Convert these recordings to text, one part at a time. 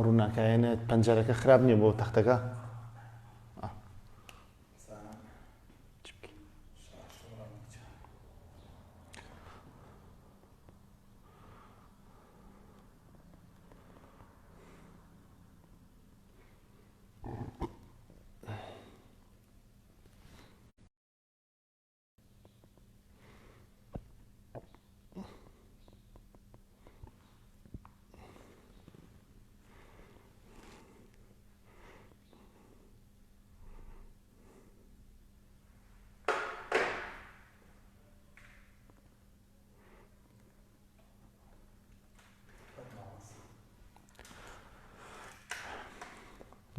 ڕووناکایەنێت پەنجەرەکە خراپ نییە بۆ تەختەکە.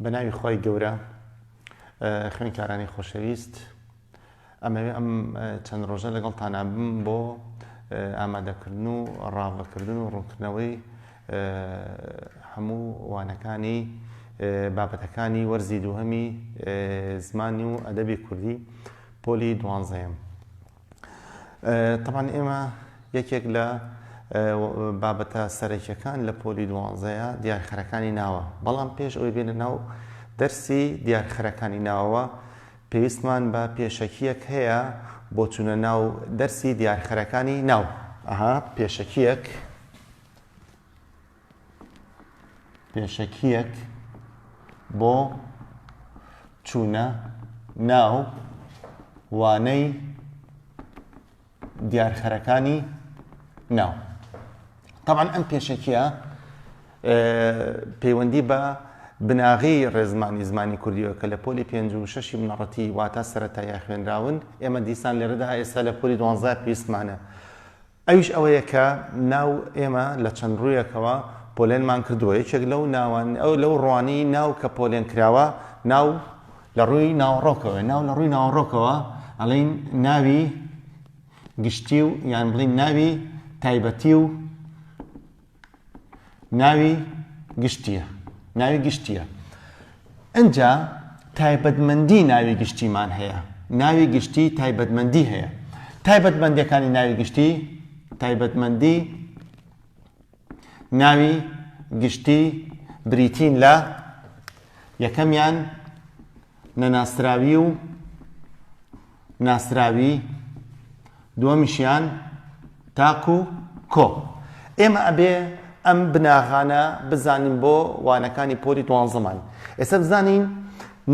بەناوی خۆی گەورە خوێنکارانی خۆشەویست، ئەمەوێ ئەم چەند ڕۆژە لەگەڵتانە بم بۆ ئامادەکردن و ڕاوەکردن و ڕوونکردنەوەی هەموو وانەکانی بابەتەکانی وەرزی دووهەمی زمانی و ئەدەبی کوردی پۆلی 12ەم. طبعاً ئێمە یەکێک لە بابەتە سەرەکیەکان لە پۆلی 12ە دیارخەرەکانی ناوە، بەڵام پێش ئەوەی بێنە ناو دەرسی دیارخەرەکانی ناوەوە پێویستمان بە پێشەکیەک هەیە بۆ چوونە ناو دەرسی دیارخەرەکانی ناو. پێشەکیەک بۆ چوونە ناو وانەی دیارخەرەکانی ناو. طبعاً ئەم پێشەکیە پەیوەندی بە بناغی ڕێزمانی زمانی کوردیەوە کە لە پۆلی 56 منەڕەتی واتە سەرەتایی خوێنراون ئێمە دیسان لێرەدا ئێستا لە پۆلی 12 پێویستمانە. ئەویش ئەوەیە کە ناو ئێمە لە چەند ڕوویەکەوە پۆلێنمان کردووە. یەکێک لەو ناوان لەو ڕوانی ناو کە پۆلێن کراوە ناو لە ڕووی ناوەڕۆکەوە. ناو لە ڕووی ناوەڕۆکەوە ئەڵێن ناوی گشتی و یان بڵین ناوی تایبەتی و ناوی گشتیە. ئەنجا تایبەتمەندی ناوی گشتیمان هەیە. ناوی گشتی تایبەتمەندی هەیە. تایبەتمەندیەکانی ناوی گشتی تایبەتمەندی ناوی گشتی بریتین لە یەکەمیان نەناسراوی و ناسراوی، دووەمیشیان تاک و کۆ. ئێمە ئەبێ ئەم بناغانە بزانین بۆ وانەکانی پۆلی 12مان. ئێستا بزانین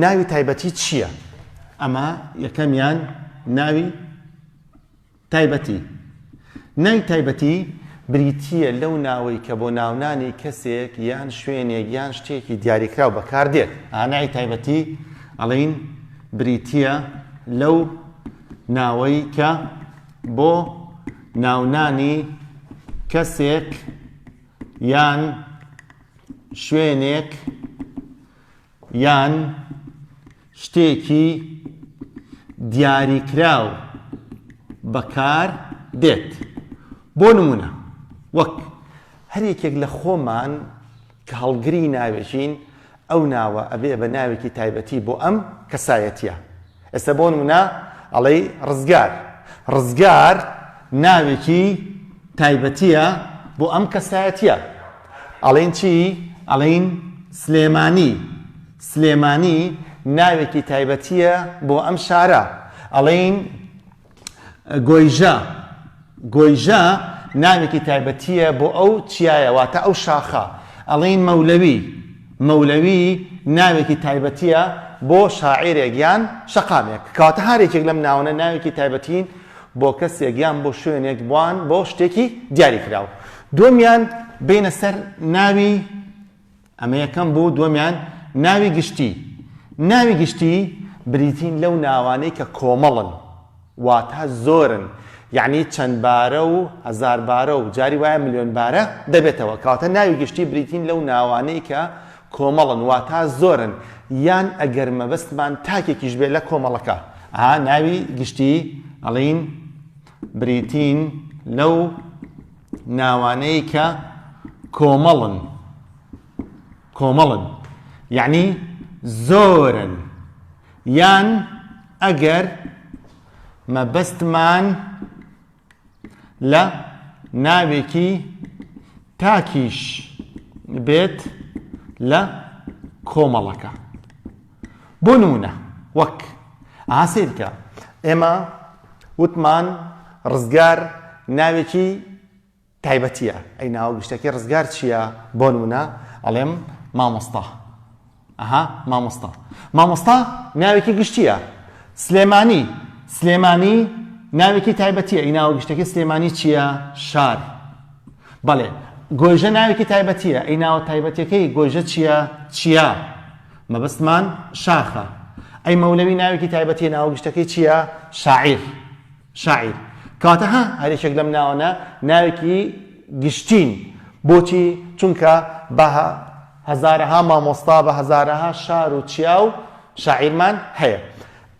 ناوی تایبەتی چییە؟ ئەمە یەکەمیان ناوی تایبەتی. ناوی تایبەتی بریتیە لەو ناوەی کە بۆ ناونانی کەسێک یان شوێنێک یان شتێکی دیاریکراو بەکاردێت. ناوی تایبەتی ئەڵێن بریتیە لەو ناوەی کە بۆ ناونانی کەسێک یان شوێنێک یان شتێکی دیاریکراو بەکار دێت. بۆ نمونە وەک هەر یەکێک لە خۆمان کە هەڵگری ناوێژین ئەو ناوە ئەبێ بە ناوێکی تایبەتی بۆ ئەم کەسایەتیە. ئێستا بۆ نمونە ئەڵێ ڕزگار ناوێکی تایبەتیە بۆ ئەم کەسایەتیە. ئەڵێن چی؟ ئەڵێن سلێمانی ناوێکی تایبەتیە بۆ ئەم شارە. ئەڵێن گۆیژە ناوێکی تایبەتیە بۆ ئەو چیایە واتە ئەو شاخە. ئەڵێن مەولەوی ناوێکی تایبەتیە بۆ شاعیرێک یان شەقامێک. کەواتە هەرێکێک لەم ناوانە ناوێکی تایبەتین بۆ کەسێک یان بۆ شوێنێک بوان بۆ شتێکی دیاریکراو. دووەمیان بینە سەر ناوی ئەمە یەکەم بوو. دووەمیان ناوی گشتی بریتین لەو ناوانەی کە کۆمەڵن واتە زۆرن، یعنی چەند بارە و هەزار بارە و جاری وایە ملیۆن بارە دەبێتەوە. کەواتە ناوی گشتی بریتین لەو ناوانەی کە کۆمەڵن واتە زۆرن، یان ئەگەر مەبەستمان تاکێکیش بێت لە کۆمەڵەکە. ناوی گشتی ئەڵێن بریتین لەو ناوانەی کە کۆمەڵن یعنی زۆرن، یان ئەگەر مەبەستمان لە ناوێکی تاکیش بێت لە کۆمەڵەکە. بۆ نمونە وەک ئاسیرکە ئێمە وتمان ڕزگار ناوێکی تایبەتیە. ئەی ناوە گشتەکەی ڕزگار چییە؟ بۆ نمونە ئەڵێم مامۆستا. مامۆستا ناوێکی گشتیە. سلێمانی ناوێکی تایبەتیە. ئەی ناوە گشتەکەی سلێمانی چییە؟ شار. بەڵێ گۆیژە ناوێکی تایبەتیە. ئەی ناوە تایبەتیەکەی گۆیژە چییە؟ مەبەستمان شاخە. ئەی مەولەوی ناوێکی تایبەتیە. ناوە گشتەکەی چییە؟ شاعیر. کاتە هەرێکێک لەم ناوەنە ناوێکی گشتین. بۆچی؟ چونکە بە هەزارەها مامۆستا بە هەزارەها شار و چیا و شاعیرمان هەیە.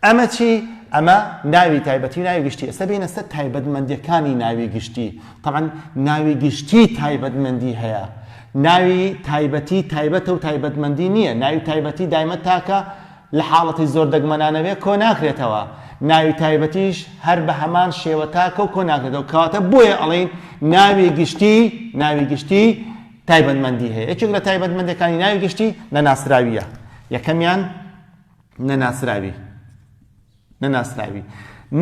ئەمە چی؟ ئەمە ناوی تایبەتی و ناوی گشتی. ئێستا بینە سەر تایبەتمەندیەکانی ناوی گشتی. طبعا ناوی گشتی تایبەتمەندی هەیە. ناوی تایبەتی تایبەتە و تایبەتمەندی نییە. ناوی تایبەتی دایمە تاکە لە حاڵەتی زۆر دەگمەنانەوێ کۆ ناکرێتەوە. ناوی تایبەتیش هەر بە هەمان شێوە تاکە و کۆ ناکرێتەوە. کاتە بۆیە ئەڵێن ناوی گشتی تایبەتمەندی هەیە. یەکێک لە تایبەتمەندیەکانی ناوی گشتی نەناسراویە. یەکەمیان نەناسراوی.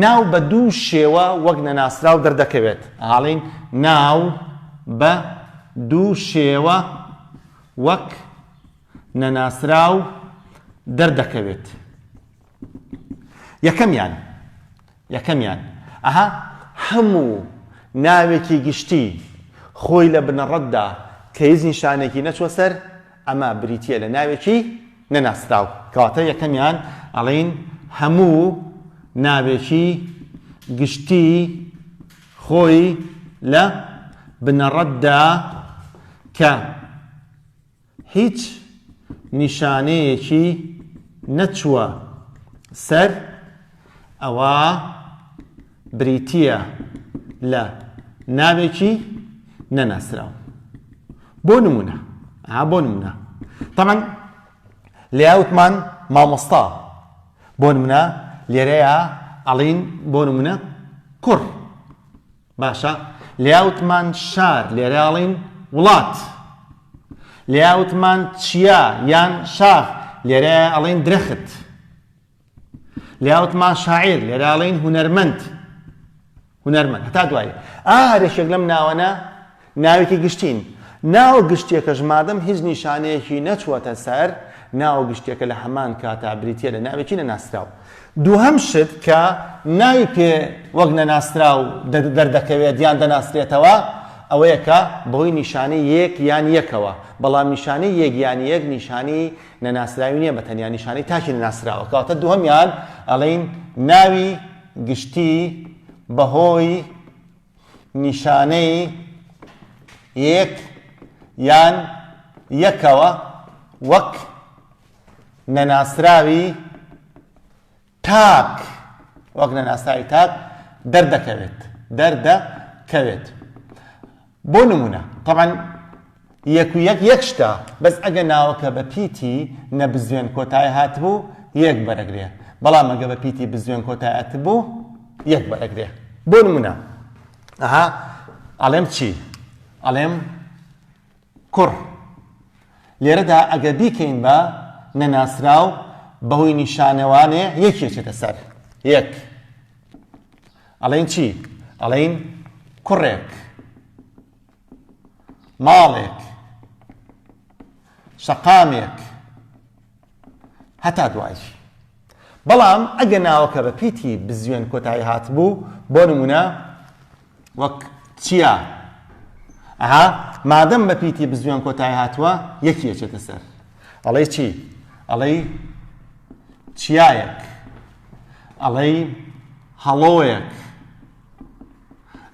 ناو بە دوو شێوە وەک نەناسراو دەردەکەوێت. ئاڵین ناو بە دوو شێوە وەک نەناسراو دەردەکەوێت. یەکەمیان هەموو ناوێکی گشتی خۆی لە بنەڕەتدا کە هیچ نیشانێکی نەچوە سەر ئەمە بریتیە لە ناوێکی نەناسراو. کەواتە یەکەمیان ئەڵێن هەموو ناوێکی گشتی خۆی لە بنەڕەتدا کە هیچ نیشانەیەکی نەچوە سەر ئەوە بریتیە لە ناوێکی نەناسراو. بۆ نمونە طبعا لێوتمان مامۆستا. بۆ نمونە لێرەیە ئەڵین بۆ نمونە کوڕ. باشە لێوتمان شار. لێرە ئەڵین وڵات. لێوتمان چیا یان شاخ. لێرە ئەڵین درەخت. لێوتمان شاعیر. لێرە ئەڵین هونەرمەند. هەتا دوایە هەرێکێک لەم ناوەنە ناوێکی گشتین. ناوە گشتێکەش مادەم هیچ نیشانەیەکی نەچوەتە سەر ناوە گشتێکە لە هەمان کاتا بریتیە لە ناوێکی نەناسراو. دووهەم شت کە ناوی پێ وەک نەناسراو دەردەکەوێت یان دەناسرێتەوە ئەوەیە کە بەهۆی نیشانەی یەک یان یەکەوە. بەڵام نیشانەی یەک یان یەک نیشانی نەناسراوی نییە، بەتەنیا نیشانەی تاکی نەناسراوە. کەواتە دووهەمیان ئەڵێن ناوی گشتی بەهۆی نیشانەی یەک یان یەکەوە وەک نەناسراوی تاک دەردەکەوێت. بۆ نمونە طبعا یەک و یەک شتە، بەس ئەگە ناوەکە بە پیتی نەبزوێن کۆتای هاتبوو یەک بەرەگرێ، بەڵام ئەگە بە پیتی بزوێن کۆتای هاتبوو یەک بەرەگرێ. بۆ نمونە ئەڵێم چی؟ ئەڵێم کوڕ. لێرەدا ئەگە بیکەین بە نەناسراو بەهۆی نیشانەوانێ یەکێکێتە سەر یەک. ئەڵێن چی؟ ئەڵێن کوڕێک، ماڵێک، شەقامێک، هەتا دوای. بەڵام ئەگە ناوەکە بە پیتی بزوێن کۆتایی هاتبوو، بۆ نمونە وەک چیا؟ مادەم بە پیتی بزوێن کۆتایی هاتووە یەکێکێتە سەر. ئەڵێ چی؟ ئەڵێ چیایەک، ئەڵێ هەڵۆیەک،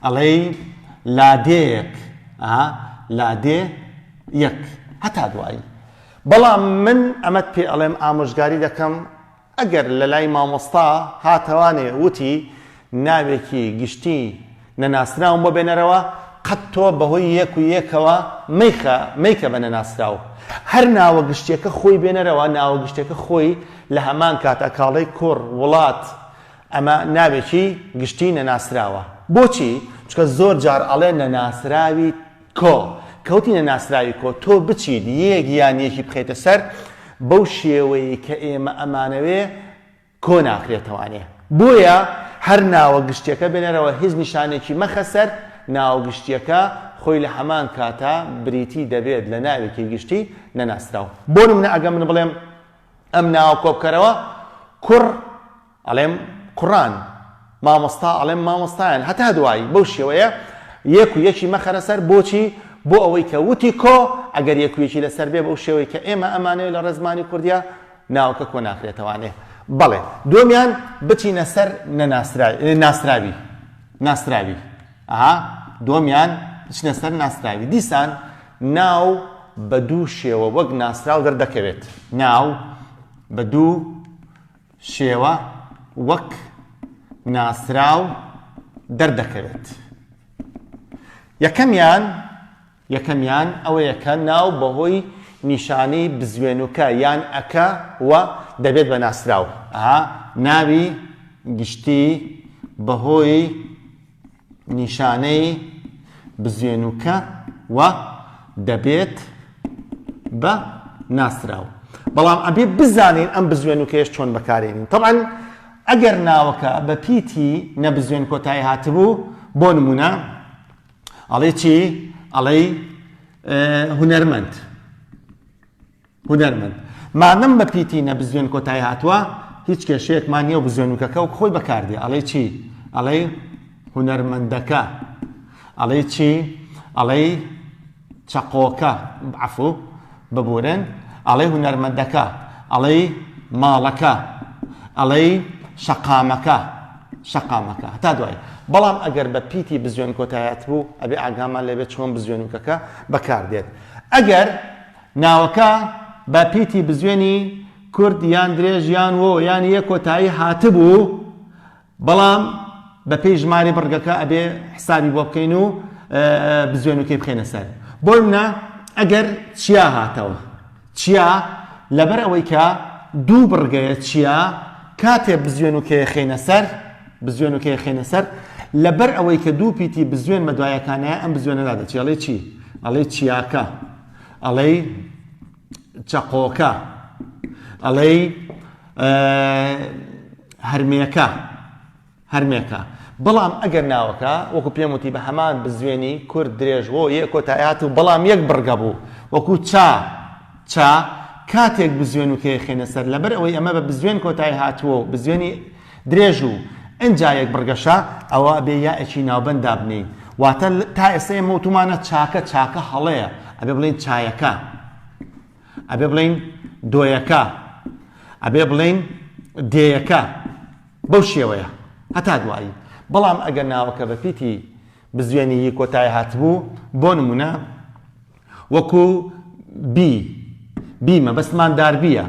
ئەڵێ لادێیەک، لادێ یەک، هەتا دوایی. بەڵام من ئەمەت پێ ئەڵێم ئامۆژگاری دەکەم ئەگەر لە لای مامۆستا هاتەوانێ وتی ناوێکی گشتی نەناسراوم بۆ بێنەرەوە، قەت تۆ بەهۆی یەک و یەکەوە مەیکە بە نەناسراو. هەر ناوە گشتێکە خۆی بێنەرەوە، ناوە گشتێکە خۆی لە هەمان کاتە کاڵەی کوڕ، وڵات، ئەمە ناوێکی گشتی نەناسراوە. بۆچی؟ چکە زۆر جار ئەڵێ نەناسراوی کۆ، کەوتینە ناسراوی کۆ تۆ بچیت یەک یان یەکی بخێتە سەر بەو شێوەیە کە ئێمە ئەمانەوێ کۆ ناکرێتەوانێ بۆیە هەر ناوە گشتیەکە بێنەرەوە هیچ نیشانێکی مەخە سەر ناوە گشتیەکە خۆی لە هەمان کاتە بریتی دەبێت لە ناوێکی گشتی نەناسراو بۆ نمونە ئەگەر من بڵێم ئەم ناوە کۆبکەرەوە کوڕ ئەڵێم کوڕان مامۆستا ئەڵێم مامۆستایان هەتا دوایی بەو شێوەیە یەک و یەکی مەخەرە سەر بۆچی بۆ ئەوەی کە وتی کۆ ئەگەر یەک و یەکی لەسەر بێ بەو شێوەی کە ئێمە ئەمانەوێت لە ڕێزمانی کوردیا ناوەکە کۆ ناکرێتەوانێ بەڵێ دومیان بچینە سەر ناسراوی دومیان بچینە سەر ناسراوی دیسان ناو بە دوو شێوە وەک ناسراو دەردەکەوێت ناو بە دوو شێوە وەک ناسراو دەردەکەوێت یەکەمیان ئەوەیە کە ناو بەهۆی نیشانەی بزوێنوکە یان ئەکە وە دەبێت بە ناسراو ناوی گشتی بەهۆی نیشانەی بزوێنوکە وە دەبێت بە ناسراو بەڵام ئەبێ بزانین ئەم بزوێنوکەیەش چۆن بەکارێنین طبعا ئەگەر ناوەکە بە پیتی نەبزوێن کۆتایی هاتبوو بۆ نمونە ئەڵێ چی ئەڵێ هونەرمەند مادەم بە پیتی نەبزوێن کۆتایی هاتووە هیچ کێشەیەکمان نییە و بزوێنوکەکە و خۆی بەکاردێ ئەڵێ چی ئەڵێ هونەرمەندەکە ئەڵێ چی ئەڵێ چەقۆکە عەفو ببورن ئەڵێ هونەرمەندەکە ئەڵێ ماڵەکە ئەڵێ شەقامەکە هەتا دوای بەڵام ئەگەر بە پیتی بزوێن کۆتاییات بوو ئەبێ ئاگامان لێبێت چۆن بزوێنوکەکە بەکاردێت ئەگەر ناوەکە بە پیتی بزوێنی کورد یان درێژ یان وۆ یان یەک کۆتایی هاتبوو بەڵام بە پێی ژماری بڕگەکە ئەبێ حسابی بۆ بکەین و بزوێنوکەی بخێنە سەر بۆ منە ئەگەر چیا هاتەوە چیا لەبەر ئەوەی کە دوو بڕگەیە چیا کاتێ بزوێنوکەیە خێنە سەر لەبەر ئەوەی کە دوو پیتی بزوێن مە دوایەکانەیە ئەم بزوێنەدا دەچێت ئەڵێ چی ئەڵێ چیاکە ئەڵێ چەقۆکە ئەڵێ هەرمێکە بەڵام ئەگەر ناوەکە وەکو پێم وتی بە هەمان بزوێنی کورد درێژ بۆ یەک کۆتاییات و بەڵام یەک بڕگە بوو وەکو چا کاتێک بزوێنوکەیە خێنە سەر لەبەر ئەوەی ئەمە بە بزوێن کۆتایی هاتووە و بزوێنی درێژ و ئەنجا یەک بڕگەشە ئەوە بێ یائێکی ناوبەندا بنین واتە تا ئێستا ئێمە وتمانە چاکە هەڵەیە ئەبێ بڵین چایەکە ئەبێ بڵین دۆیەکە ئەبێ بڵین دێیەکە بەو شێوەیە هەتا دوایی بەڵام ئەگەر ناوەکە بە پیتی بزوێنی کۆتایی هاتبوو بۆ نمونە وەکو بیمە بەستمان داربیە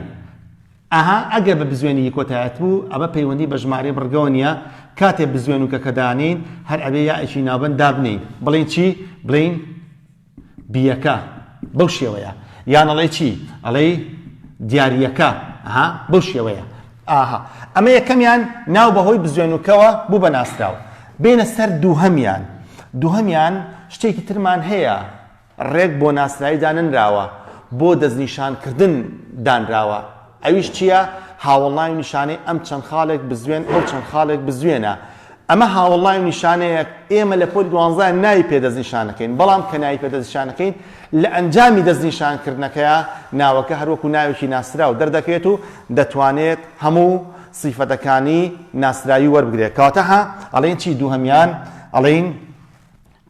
ئەگەر بە بزوێنی کۆتاییات بوو ئەمە پەیوەندی بە ژمارەی بڕگەوە نییە کاتێک بزوێنوکەکە دانین هەر ئەبێ یائێکی ناوبەند دابنین بڵین چی بڵین بیەکە بەو شێوەیە یان ئەڵێ چی ئەڵێ دیاریەکە بەو شێوەیە ئەمە یەکەمیان ناو بەهۆی بزوێنوکەوە بوو بە ناسراو بێنە سەر دووهەمیان شتێکی ترمان هەیە ڕێک بۆ ناسرایی دانراوە بۆ دەستنیشانکردن دانراوە ئەویش چییە هاوڵناوی نیشانەی ئەم چەند خاڵێک بزوێن ئەو چەند خاڵێک بزوێنە ئەمە هاوڵناوی نیشانەیە ئێمە لە پۆلی 12 ناوی پێدەستنیشانەکەین بەڵام کە ناوی پێدەستنیشانەکەین لە ئەنجامی دەستنیشانکردنەکەیە ناوەکە هەروەکو ناوێکی ناسراو دەردەکەوێت و دەتوانێت هەموو سیفەتەکانی ناسراوی وەربگرێت کەواتە ئەڵێن چی دووهەمیان ئەڵێن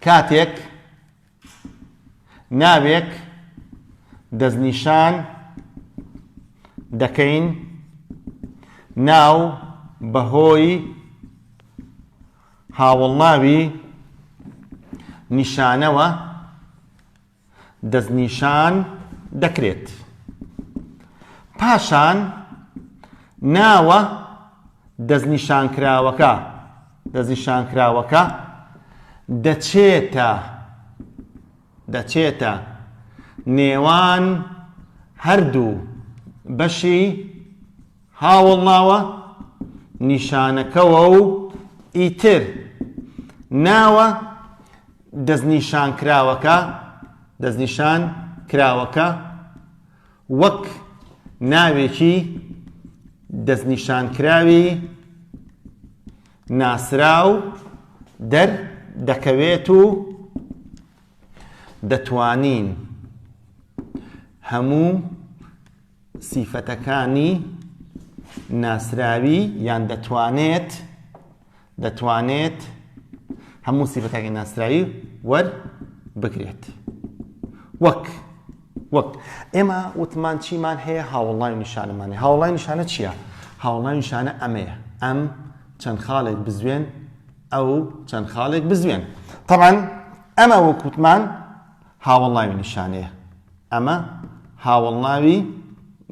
کاتێک ناوێک دەستنیشان دەکەین ناو بەهۆی هاوڵناوی نیشانەوە دەستنیشان دەکرێت پاشان ناوە دەستنیشانکراوەکە دەچێتە نێوان هەردوو بەشی هاوڵناوە نیشانەکەوە و ئیتر ناوە دەستنیشانکراوەکە دەستنیشان کراوەکە وەک ناوێکی دەستنیشان کراوی ناسراو دەکەوێت و دەتوانین هەموو سیفەتەکانی ناسراوی یان دەتوانێت هەموو سیفەتەکانی ناسراوی وەربگرێت. وەک ئێمە وتمان چیمان هەیە؟ هاوڵای نیشانەمان هەیە. هاوڵای نیشانە چییە؟ هاوڵای نیشانە ئەمەیە. ئەم چەند خاڵێک بزوێن، ئەو چەند خاڵێک بزوێن. طبعاً ئەمە وەکوتمان هاوڵاوی نیشانەیە. ئەمە هاوڵاوی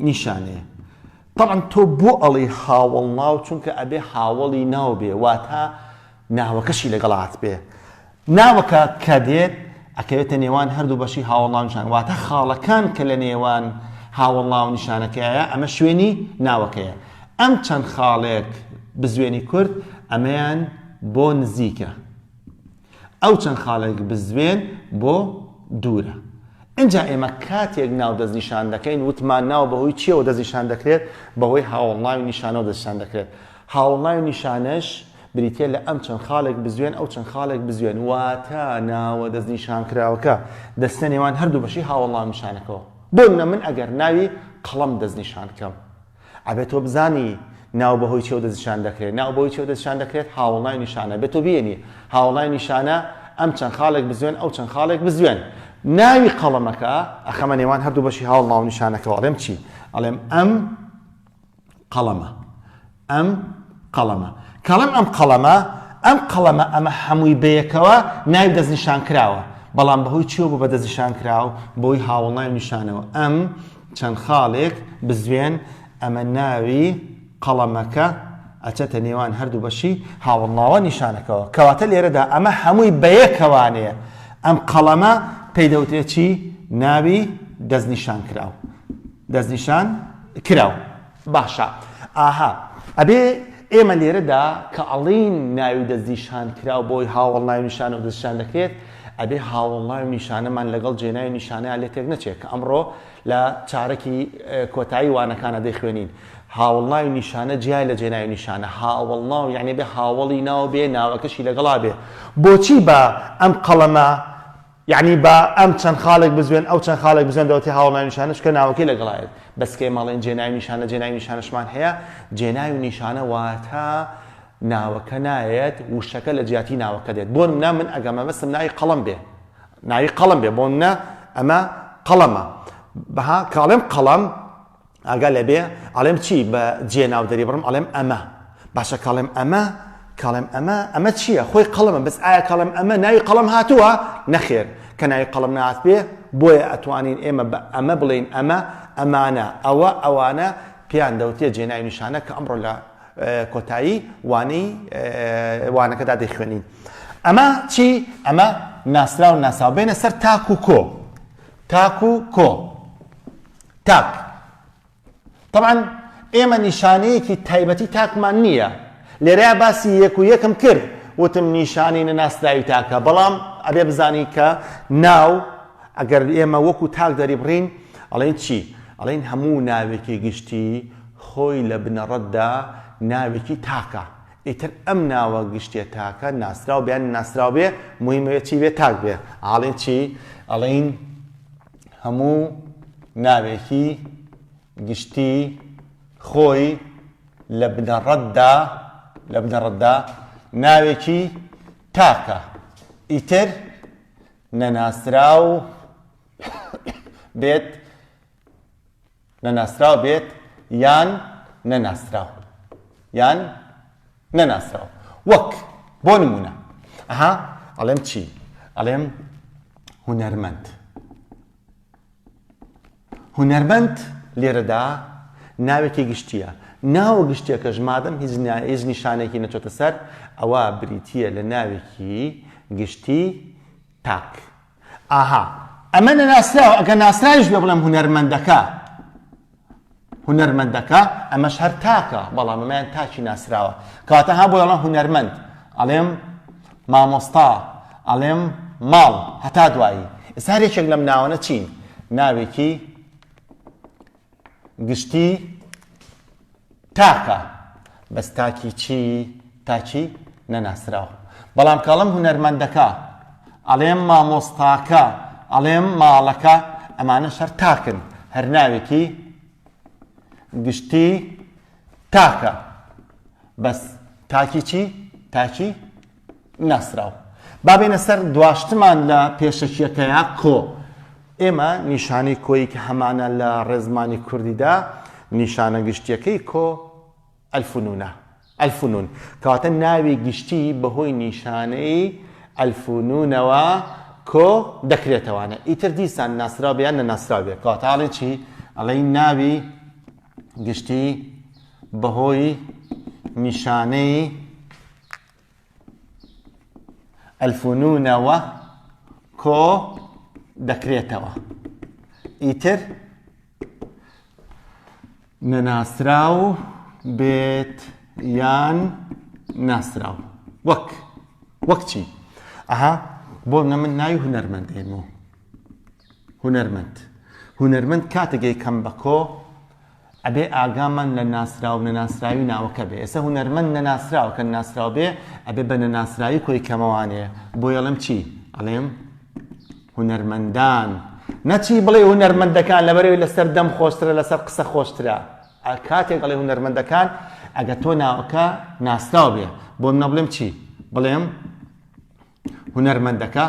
نیشانەیە. طبعاً تۆ بۆ ئەڵێ هاوڵناو چونکە ئەبێ هاوڵی ناو بێ، واتە ناوەکەشی لەگەڵات بێ. ناوەکە کە دێت ئەکەوێتە نێوان هەردوو بەشی هاوڵناو نیشان، واتە خاڵەکان کە لە نێوان هاوڵناو نیشانەکەیە ئەمە شوێنی ناوەکەیە. ئەم چەند خاڵێک بزوێنی کورد ئەمەیان بۆ نزیکە، ئەو چەند خاڵێک بزوێن بۆ دوورە. اینجا ئێمە کاتێک ناو دەستنیشان دەکەین وتمان ناو بەهۆی چیەوە دەستنیشان دەکرێت؟ بەهۆی هاوڵناوی نیشانەوە دەستنیشان دەکرێت. هاوڵناوی نیشانەش بریتێ لە ئەم چەند خاڵێک بزوێن ئەو چەند خاڵێک بزوێن، واتە ناوە دەستنیشان کراوەکە دەستە نێوان هەردوو بەشی هاوڵناو نیشانەکەەوە. بۆ من ئەگەر ناوی قەڵەم دەستنیشان کەم ئەبێت تۆ بزانی ناو بەهۆی چێو دەستنیشان دەکرێت. ناو بەهۆی چێو دەستنیشان دەکرێت هاوڵناوی نیشانە، بێت تۆ بێنی هاوڵناوی نیشانە ئەم چەند خاڵێک بزوێن ئەو چەند خاڵێک بزوێن. ناوی قەڵەمەکە ئەخەمە نێوان هەردوو بەشی هاوڵناو نیشانەکەەوە. ئەڵێم چی؟ ئەڵێم ئەم قەڵەمە. کەڵێم ئەم قەڵەمە ئەمە هەمووی بەیەکەوە ناوی دەستنیشان کراوە، بەڵام بەهۆی چیەوە بۆ بە دەستنیشان کراوە؟ بۆی هاوڵناوی نیشانەوە. ئەم چەند خاڵێک بزوێن ئەمە ناوی قەڵەمەکە ئەچێتە نێوان هەردوو بەشی هاوڵناوە نیشانەکەەوە. کەواتە لێرەدا ئەمە هەمووی بەیەکەوانەیە. ئەم قەڵەمە پێی دەوترێت چی؟ ناوی دەستنیشان کراو. دەستنیشان کراو. باشە. ئاها ئەبێ ئێمە لێرەدا کە ئەڵین ناوی دەستنیشان کراو بۆی هاوڵناوی نیشانە و دەستنیشان دەکرێت، ئەبێ هاوڵناوی نیشانەمان لەگەڵ جێناوی نیشانەیە لێ تێک نەچێت کە ئەمڕۆ لە چارەکی کۆتایی وانەکانە دەیخوێنین. هاوڵناوی نیشانە جیای لە جێناوی نیشانە. هاوڵناو یعنی بێ هاوڵی ناو بێ، ناوەکەشی لەگەڵا بێ. بۆچی بە ئەم قەڵەمە یعنی بە ئەم چەند خاڵێک بزوێن ئەو چەند خاڵێک بزوێن دەوتی هاوڵناوی نیشانەش کە ناوەکەی لەگەڵایەت. بەسکێ ماڵێن جێناوی نیشانە جێناوی نیشانەشمان هەیە. جێناوی نیشانە واتە ناوەکە نایەت وشەکە لە جیاتی ناوەکە دێت. بۆ نمونە من ئەگەمە بەستم ناوی قەڵەم بێ، ناوی قەڵەم بێ، بۆ نمونە ئەمە قەڵەمە. بەها کاڵێم قەڵەم ئاگا لەبێ ئەڵێم چی بە جێ ناو دەری بڕم ئەڵێم ئەمە. باشە کاڵێم ئەمە چییە؟ خۆی قەڵەمە. بەس ئایا کاڵێم ئەمە ناوی قەڵەم هاتووە؟ نەخێر. کە ناوی قەڵەم نهات بێ بۆیە ئەتوانین ئێمە بە ئەمە بڵێین ئەمانە ئەوانە پێیان دەوتێت جێناوی نیشانە کە ئەمڕۆ لە کۆتایی وانەکەدا دەیخوێنین. ئەمە چی؟ ئەمە ناسرا و ناساو بێنە سەر تاک و کۆ. تاک. طبعاً ئێمە نیشانەیەکی تایبەتی تاکمان نییە. لێرەیە باسی یەک و یەکم کرد، وتم نیشانی نەناسراوی تاکە، بەڵام ئەبێ بزانی کە ناو ئەگەر ئێمە وەکو تاک دەری بڕین ئەڵێن چی؟ ئەڵێن هەموو ناوێکی گشتی خۆی لە بنەڕەتدا ناوێکی تاکە. ئیتر ئەم ناوە گشتیە تاکە ناسراو بیان ناسراو بێ مهمەوێت چی بێ؟ تاک بێ. ئاڵێن چی؟ ئەڵێن هەموو ناوێکی گشتی خۆی لە بنەڕەتدا ناوێکی تاکە. ئیتر نەناسراو بێت یان نەناسراو. وەک بۆ نمونە ئەڵێم چی؟ ئەڵێم هونەرمەند لێرەدا ناوێکی گشتیە. ناوە گشتیە کە ژمادەم هیچ نیشانێکی نەچۆتە سەر ئەوە بریتیە لە ناوێکی گشتی تاک. ئەمە نەناسراوە. ئەگەر ناسراویش بێ بڵێم هونەرمەندەکە ئەمەش هەر تاکە، بەڵام ئەمەیان تاکی ناسراوە. کەواتە بۆ ئەڵێم هونەرمەند، ئەڵێم مامۆستا، ئەڵێم ماڵ هەتا دوایی. هەرێکێک لەم ناوانە چین ناوێکی گشتی تاکە بەس تاکی چی تاکی نەناسراوە بەڵام کاڵم هونەرمەندەکە ئەڵێم مامۆستاکە ئەڵێم ماڵەکە ئەمانە شەر تاکن هەر ناوێکی گشتی تاکە بەس تاکی چی تاکی ناسراوە بابێنە سەر دواشتمان لە پێشەکیەکەیە کۆ ئێمە نیشانەی کۆی کە هەمانە لە ڕێزمانی کوردیدا نیشانە گشتیەکەی کۆ ئەلفونونە ئەلفونون کەواتە ناوی گشتی بەهۆی نیشانەی ئەلفونونەوە کۆ دەکرێتەوانە ئیتر دیسان ناسراو بێ یان نەناسراو بێ کەواتە ئەڵێ چی ئەڵێ ناوی گشتی بەهۆی نیشانەی ئەلفونونەوە کۆ دەکرێتەوە ئیتر نەناسراو بێت یان ناسراو وەک چی ئەها بۆ من ناوی هونەرمەندێنمەوە هونەرمەند کاتێگەی کەم بە کۆ ئەبێ ئاگامان لە ناسراو نەناسراوی ناوەکە بێ ئێستا هونەرمەند نەناسراوە کە ناسراو بێ ئەبێ بە نەناسراوی کۆی کەمەوانەیە بۆ ئەڵێم چی ئەڵێم هونەرمەندان نەچی بڵێ هونەرمەندەکان لەبەرەوەی لەسەر دەم خۆشترە لەسەر قسە خۆشترە کاتێک ئەڵێ هونەرمەندەکان ئەگە تۆ ناوەکە ناسراو بێ بۆ منە بڵێم چی بڵێم هونەرمەندەکە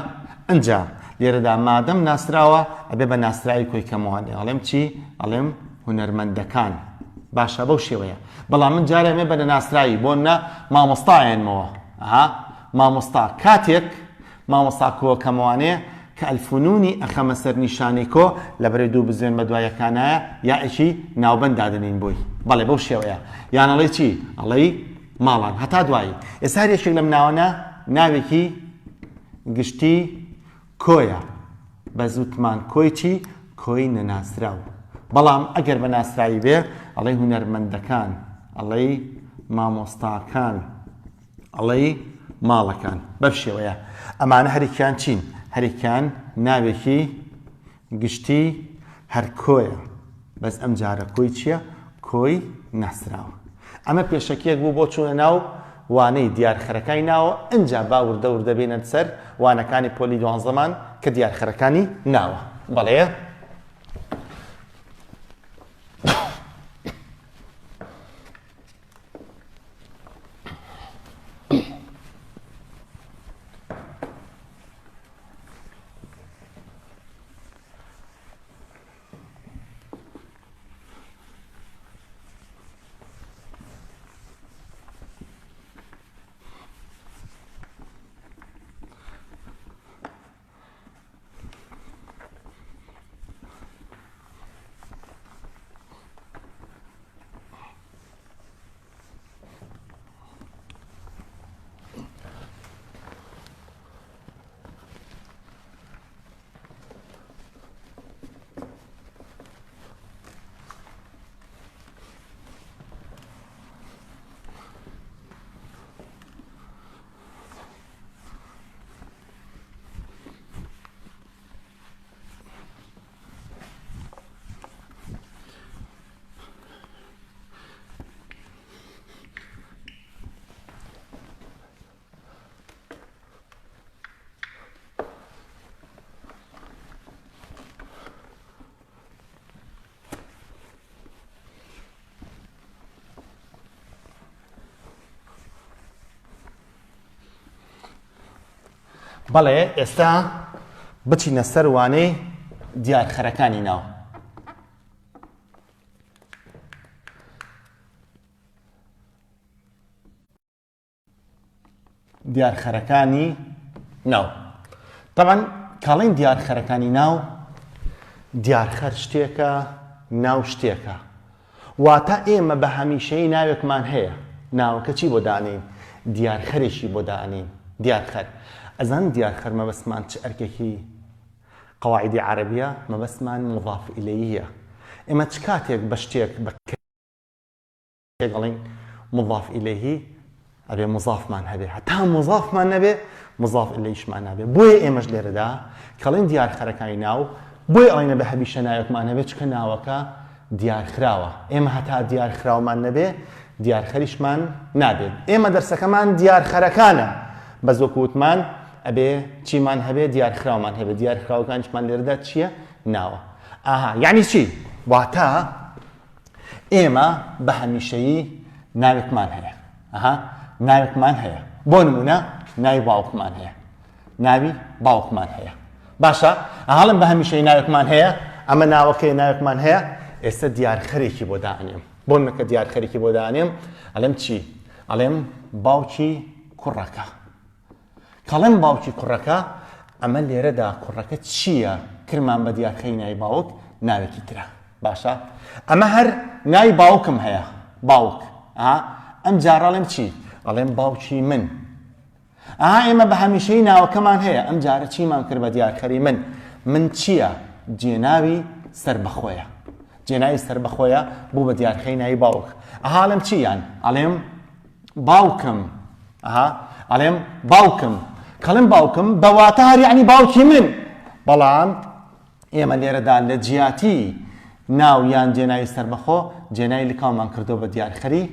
ئەنجا لێرەدا مادەم ناسراوە ئەبێ بە ناسراوی کۆی کەمەوانێ ئەڵێم چی ئەڵێم هونەرمەندەکان باشە بەو شێوەیە بەڵام من جارێ مێ بە ناسراوی بۆ نە مامۆستایەنمەوە مامۆستا کاتێک مامۆستا کۆ کەمەوانێ کە ئەلفونونی ئەخەمە سەر نیشانەی کۆ لەبەرەی دوو بزوێن بە دوایەکانایە یا ئەکی ناوبەند دادنین بۆی بەڵێ بەو شێوەیە یان ئەڵێ چی ئەڵێ ماڵان هەتا دوایی ئێستا هەرێکێک لەم ناوانە ناوێکی گشتی کۆیە بە زووتمان کۆی چی کۆی نەناسراو بەڵام ئەگەر بە ناسراوی بێ ئەڵێ هونەرمەندەکان ئەڵێ مامۆستاکان ئەڵێ ماڵەکان بەو شێوەیە ئەمانە هەرێکیان چین هەرێکیان ناوێکی گشتی هەر کۆیە بەس ئەم جارە کۆی چییە کۆی ناسراوە ئەمە پێشەکیەک بوو بۆ چوونە ناو وانەی دیارخەرەکانی ناوە ئەنجا با وردە بێنن سەر وانەکانی پۆلی دوانزەمان کە دیارخەرەکانی ناوە بەڵێ بەڵێ ئێستا بچینە سەر وانەی دیارخەرەکانی ناو دیارخەرەکانی ناو طبعا کاڵین دیارخەرەکانی ناو دیارخەر شتێکە ناو شتێکە واتە ئێمە بە هەمیشەی ناوێکمان هەیە ناوەکە چی بۆ دانین دیارخەرێکی بۆ دانین دیارخەر ئەزان دیارخەر مەبەستمان چ ئەرکێکی قەواعیدی عەرەبیە مەبەستمان مضاف ئیلەیهیە ئێمە چ کاتێک بە شتێک بەڵین مضاف ئیلەیهی ئەبێ مضافمان هەبێ هەتا مضافمان نەبێ مضاف إليشمان نابێ بۆیە ئێمەش لێرەدا کەڵێن دیارخەرەکانی ناو بۆیە ئەڵێنە بە هەمیشە ناوێکمان هەبێت چکە ناوەکە دیارخراوە ئێمە هەتا دیارخراومان نەبێ دیارخەریشمان نابێت ئێمە دەرسەکەمان دیارخەرەکانە بە زۆکوتمان ئەبێ چیمان هەبێ دیارخراومان هەبێت دیارخراوەکانیشمان لێرەدا چییە ناوە ئاها یعنی چی واتە ئێمە بە هەمیشەیی ناوێکمان هەیە ناوێکمان هەیە بۆ نمونە ناوی باوکمان هەیە ناوی باوکمان هەیە باشە هەڵم بە هەمیشەی ناوێکمان هەیە ئەمە ناوەکەی ناوێکمان هەیە ئێستا دیارخەرێکی بۆ دانێم بۆ نمونەکە دیارخەرێکی بۆ دانێم ئەڵێم چی ئەڵێم باوکی کوڕەکە کەڵێم باوکی کوڕەکە ئەمە لێرەدا کوڕەکە چییە کرمان بە دیارخەی ناوی باوک ناوێکی ترە باشە ئەمە هەر ناوی باوکم هەیە باوک ئەم جارەڵێم چی ئەڵێم باوکی من ئێمە بە هەمیشەی ناوەکەمان هەیە ئەم جارە چیمان کرد بە دیارخەری من چییە جێناوی سەربەخۆیە جێناوی سەربەخۆیە بوو بە دیارخەی ناوی باوک ئەڵێم چییان ئەڵێم باوکم ئەڵێم باوکم کەڵێم باوکم بەواتە هەر یعنی باوکی من بەڵام ئێمە لێرەدا لە جیاتی ناو یان جێناوی سەربەخۆ جێناوی لکاومان کردو بە دیارخەری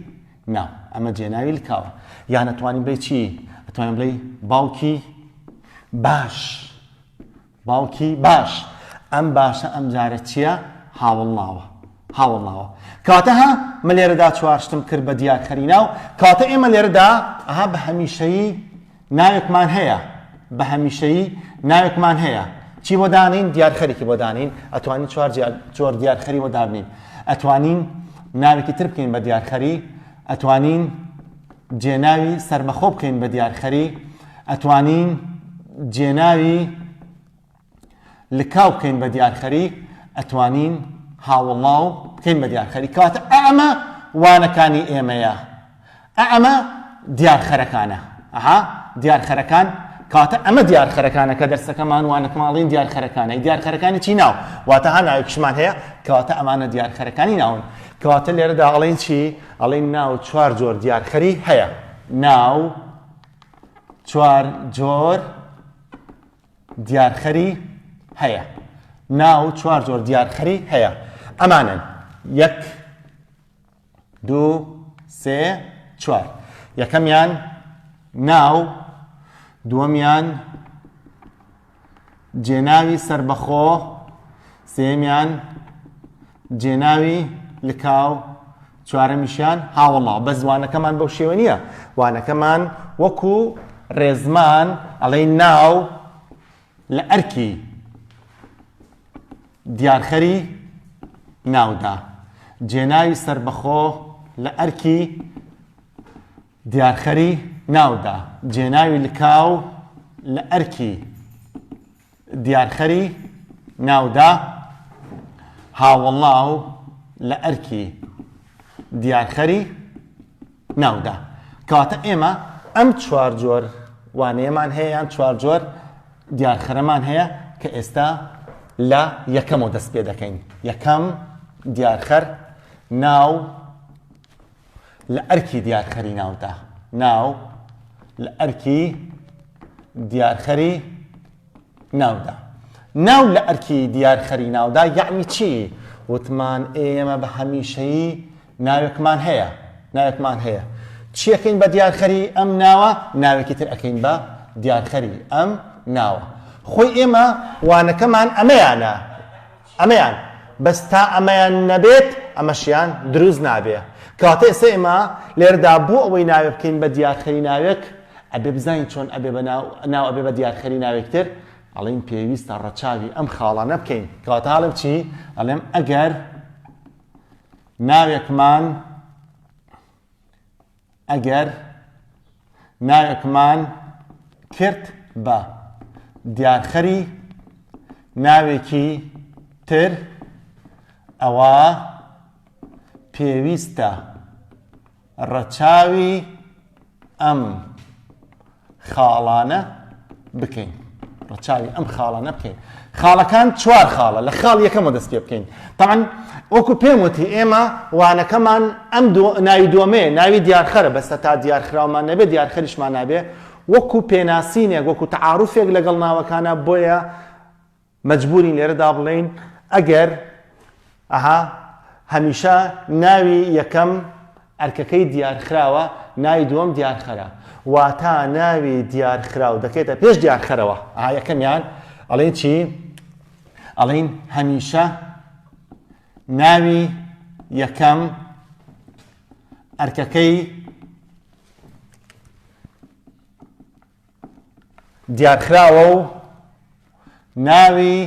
ناو ئەمە جێناوی لکاوە یان ئەتوانین بڵێ چی ئەتوانین بڵێ باوکی باش باوکی باش ئەم باشە ئەم جارە چییە هاوڵاوە کاتە مە لێرەدا چوارشتم کرد بە دیارخەری ناو کاتە ئێمە لێرەدا بە هەمیشەیی ناوێکمان هەیە بە هەمیشەیی ناوێکمان هەیە چی بۆ دانین دیارخەرێکی بۆ دانین ئەتوانین چوار دیارخەری بۆ دابنین ئەتوانین ناوێکی تر بکەین بە دیارخەری ئەتوانین جێناوی سەربەخۆ بکەین بە دیارخەری ئەتوانین جێناوی لکاو بکەین بە دیارخەری ئەتوانین هاوڵاو بکەین بە دیارخەری کاتە ئەمە وانەکانی ئێمەیە ئەمە دیارخەرەکانە دیارخەرەکان کاتە ئەمە دیارخەرەکانە کە دەرسەکەمان وانەکەماڵین دیارخەرەکانی چی ناو واتە ناوێکشمان هەیە کاتە ئەمانە دیارخەرەکانی ناون کاتە لێرەدا ئەڵێن چی ئەڵێن ناو چوار جۆر دیارخەری هەیە ناو چوار جۆر دیارخەری هەیە ناو چوار جۆر دیارخەری هەیە ئەمانن 1 2 3 4 یەکەمیان ناو دووەمیان جێناوی سەربەخۆ سێمیان جێناوی لکاو چوارەمیشیان هاوڵاو بە زوانەکەمان بەو شێوە نییە وانەکەمان وەکو ڕێزمان ئەڵێ ناو لە ئەرکی دیارخەری ناودا جێناوی سەربەخۆ لە ئەرکی دیارخەری ناودا جێناوی لکاو لە ئەرکی دیارخەری ناودا هاوڵاو لە ئەرکی دیارخەری ناودا کاتە ئێمە ئەم چوار جۆر وانەیەمان هەیە یان چوار جۆر دیارخەرەمان هەیە کە ئێستا لە یەکەمەوە دەست پێ دەکەین یەکەم دیارخەر ناو لە ئەرکی دیارخەری ناودا ناو لە ئەرکی دیارخەری ناودا ناو لە ئەرکی دیارخەری ناودا یعنی چی وتمان ئێمە بە هەمیشەیی ناوێکمان هەیە چیەکەین بە دیارخەری ئەم ناوە ناوێکی تر ئەکەین بە دیارخەری ئەم ناوە خۆی ئێمە وانەکەمان ئەمەیان بەس تا ئەمەیان نەبێت ئەمەشیان دروست نابێ کاتە ئێستا ئێمە لێرەدا بۆ ئەوەی ناوێ بکەین بە دیارخەری ناوێک ئەبێ بزانین چۆن ئەبێ بە ناو ئەبێ بە دیارخەری ناوێکتر ئەڵێن پێویستە ڕەچاوی ئەم خاڵانە بکەین کاتە هەڵم چی ئەڵێم ئەگەر ناوێکمان کرد بە دیارخەری ناوێکی تر ئەوە پێویستە ڕەچاوی ئەم خاڵانە بکەین خاڵەکان چوار خاڵە لە خاڵ یەکەمەوە دەست پێ بکەین تەمان وەکو پێم وتی ئێمە وانەکەمان ئەم ناوی دووەمەیە ناوی دیارخەرە بەستە تا دیارخراومان نەبێ دیارخەریشمان نابێ وەکو پێناسینێک وەکو تعاروفێک لەگەڵ ناوەکانە بۆیە مەجبورین لێرەدا بڵێن ئەگەر هەمیشە ناوی یەکەم ئەرکەکەی دیارخراوە ناوی دووەم دیارخەرە واتە ناوی دیارخراو دەکەیتە پێش دیارخەرەوە یەکەمیان ئەڵێن چی؟ ئەڵێن هەمیشە ناوی یەکەم ئەرکەکەی دیارخراوە و ناوی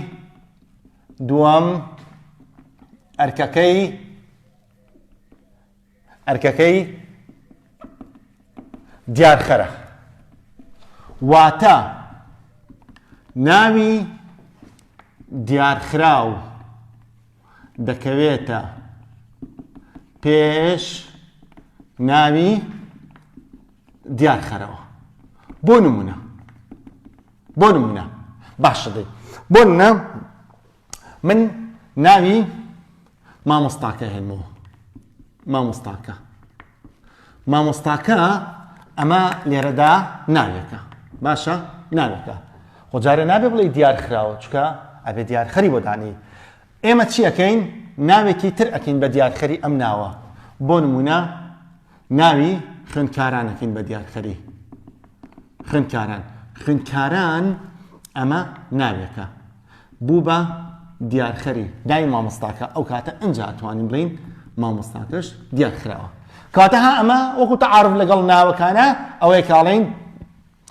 دووەم ئەرکەکەی دیارخەرە واتە ناوی دیارخراو دەکەوێتە پێش ناوی دیارخەرەوە بۆ نمونە باشە دەی بۆ نمونە من ناوی مامۆستاکە هێنمەوە مامۆستاکە ئەمە لێرەدا ناوێکە باشە ناوێکە خۆجارە نابێ بڵێ دیارخراوە چکە ئەبێ دیارخەری بۆ دانی ئێمە چی ئەەکەین ناوێکی تر ئەکەین بە دیارخەری ئەم ناوە بۆ نمونە ناوی خوێندکارانەکەین بە دیارخەری خوێندکاران ئەمە ناوێکە بوو بە دیارخەری دای مامۆستاکە ئەو کاتە ئەنجا ئەتوانین بڵین مامۆستاکەش دیارخراوە کاتە ئەمە وەکو تەعارف لەگەڵ ناوەکانە ئەوەیە کاڵێن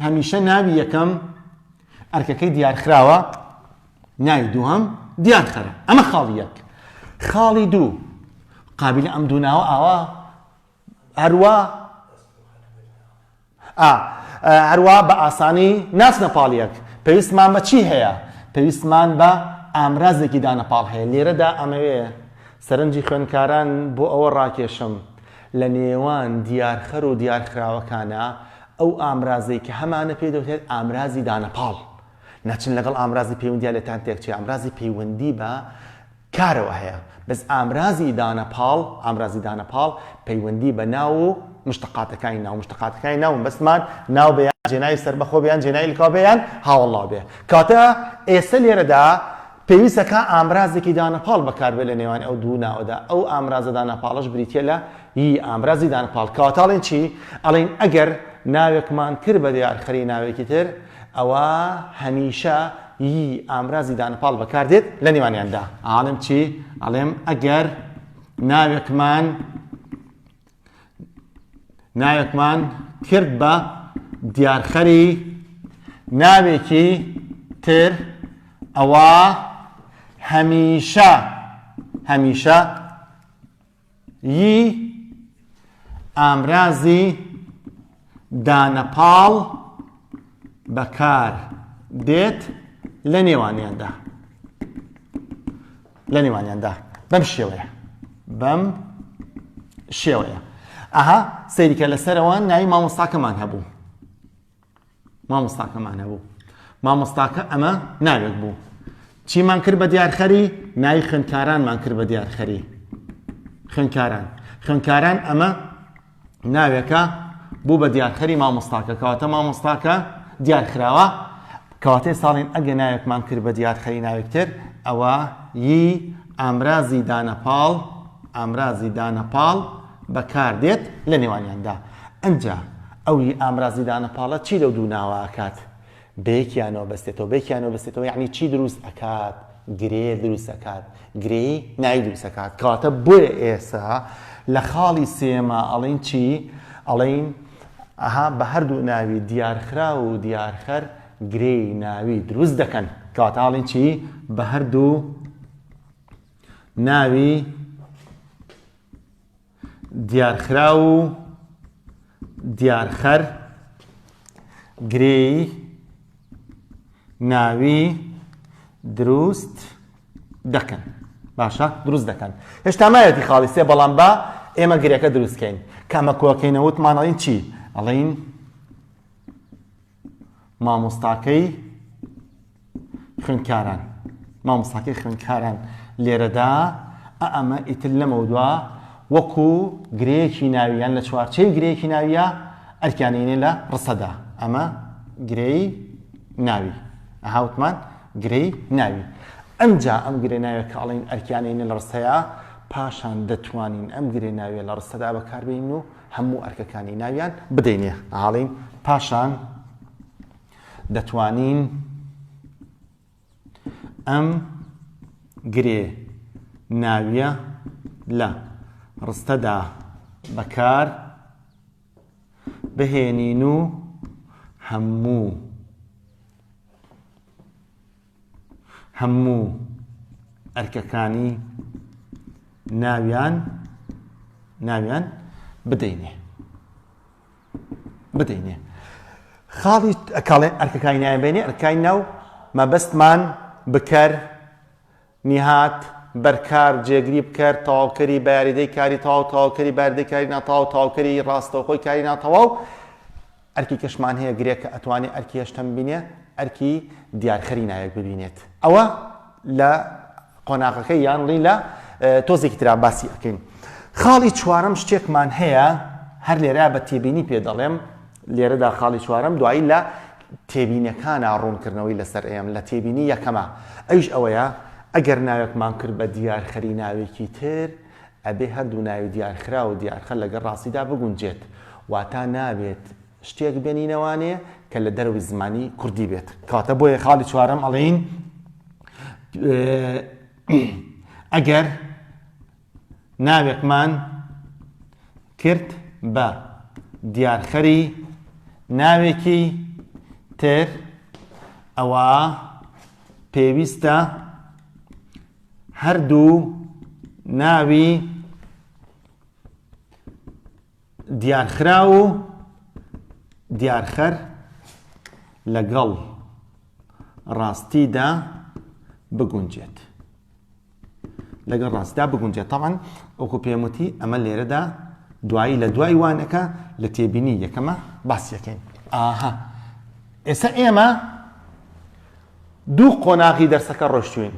هەمیشە ناوی یەکەم ئەرکەکەی دیارخراوە ناوی دووەم دیارخەرە ئەمە خاڵی یەک خاڵی دوو قابلە ئەم دوو ناوە هەروە بە ئاسانی ناچنە پاڵیەک پێویستمان بە چی هەیە پێویستمان بە ئامرازێکی دانەپاڵ هەیە لێرەدا ئەمەوێ سەرنجی خوێندکاران بۆ ئەوە ڕاکێشم لە نێوان دیارخەر و دیارخراوەکانە ئەو ئامرازەی کە هەمانە پێ دەوتێت ئامرازی دانەپاڵ ناچن لەگەڵ ئامرازی پەیوەندیە لێتان تێکچێ ئامرازی پەیوەندی بە کارەوە هەیە بەس ئامرازی دانەپاڵ پەیوەندی بە ناو و مشتقاتەکانی ناو بەسمان ناو بەیان جێناوی سەربەخۆ بەیان جێناوی لەکاو بەیان هاوڵا بێ کاتە ئێستا لێرەدا پێویستەکە ئامرازێکی دانەپاڵ بەکاربێت لە نێوان ئەو دوو ناوەدا ئەو ئامرازە دانەپاڵش بریتە لە ئامرازی دانەپاڵ کاتاڵێن چی ئەڵێن ئەگەر ناوێکمان کرد بە دیارخەری ناوێکی تر ئەوە هەمیشە ئامرازی دانەپاڵ بەکاردێت لە نێوانیاندا ئاڵم چی ئەڵێم ئەگەر ناوێکمان کرد بە دیارخەری ناوێکی تر ئەوە هەمیشە ئامرازی دانەپاڵ بەکار دێت لە نێوانیاندا بەم شێوەیە سەیریکە لەسەرەوە ناوی مامۆستاکەمان هەبوو مامۆستاکە ئەمە ناوێک بوو چیمان کرد بە دیارخەری ناوی خوێندکارانمان کرد بە دیارخەری خوێندکاران ئەمە ناوێکە بوو بە دیارخەری مامۆستاکە کەواتە مامۆستاکە دیارخراوە کەواتەی ساڵین ئەگە ناوێکمان کرد بە دیارخەری ناوێکتر ئەوە ئامرازی دانەپاڵ بەکاردێت لە نێوانیاندا ئەنجا ئەوی ئامرازی دانەپاڵە چی لەو دوو ناوەکات بەیەکیانەوە بەستێتەوە یعنی چی دروست ئەکات گرێ دروست ئەکات گرێی ناوی دروست ئەکات کەواتە بۆیە ئێستا لە خاڵی سێمە ئەڵێن چی ئەڵێن بە هەردوو ناوی دیارخرا و دیارخەر گرێی ناوی دروست دەکەن کەواتە ئەڵێن چی بە هەردوو ناوی دیارخرا و دیارخەر گرێی ناوی دروست دەکەن باشە دروست دەکەن هێشتا مایەتی خاڵی سێ بەڵام بە ئێمە گرێەکە دروستکەین کەمە کۆکەینەوتمان ئەڵین چی ئەڵین مامۆستاکەی خوێندکاران لێرەدا ئەمە ئیتر لەمە دووە وەکو گرەیەکی ناویان لە چوارچەی گرەیەکی ناویە ئەرکیانینێ لە ڕسەدا ئەمە گرەی ناوی هاوتمان گرەی ناوی ئەمجا ئەم گرێ ناوێت کە ئەڵێن ئەرکیانینە لە ڕستەیە پاشان دەتوانین ئەم گرێ ناوێت لە ڕستەدا بەکاربێنین و هەموو ئەرکەکانی ناویان بدەینێ ئاڵین پاشان دەتوانین ئەم گرێ ناویە لە ڕستەدا بەکار بهێنین و هەموو ئەرکەکانی ناویان بدەینێ خاڵی ئەکاڵێن ئەرکەکانی ناویان بینێ ئەرکانی ناو مەبەستمان بکەر نیهات بەرکار جێگری بکەر تەواوکەری بەیاریدەی کاری تەواوکەری بەیاریدەی کاری ناتەواو تەواوکەری ڕاستەوخۆی کاری ناتەواو ئەرکی کەشمان هەیە گرێک کە ئەتوانێت ئەرکی هەشتم ببینێ ئەرکی دیارخەری ناوێک ببینێت ئەوە لە قۆناغەکەی یانڵی لە تۆزێکی ترا باسی ئەەکەین خاڵی چوارەم شتێکمان هەیە هەر لێرە بە تێبینی پێ دەڵێم لێرەدا خاڵی چوارەم دوایی لە تێبینەکانە ڕوونکردنەوەی لەسەر ئێم لە تێبینی یەکەمە ئەویش ئەوەیە ئەگەر ناوێکمان کرد بە دیارخەری ناوێکی تر ئەبێ هەردوو ناوی دیارخرا و دیارخە لەگەڵ ڕاستیدا بگونجێت واتە نابێت شتێک بێنینەوانەیە کە لە دەروی زمانی کوردی بێت کاتە بۆیە خاڵی چوارەم ئەڵێین ئەگەر ناوێکمان کرد بە دیارخەری ناوێکی تر ئەوە پێویستە هەردوو ناوی دیارخرا و دیارخەر لەگەڵ ڕاستیدا بگونجێت تاوان ئەوکو پێموتی ئەمە لێرەدا دوایی لە دوای وانەکە لە تێبینی یەکەمە باسیەکەین ئاها ئێستا ئێمە دوو قۆناغی دەرسەکە ڕۆشتوین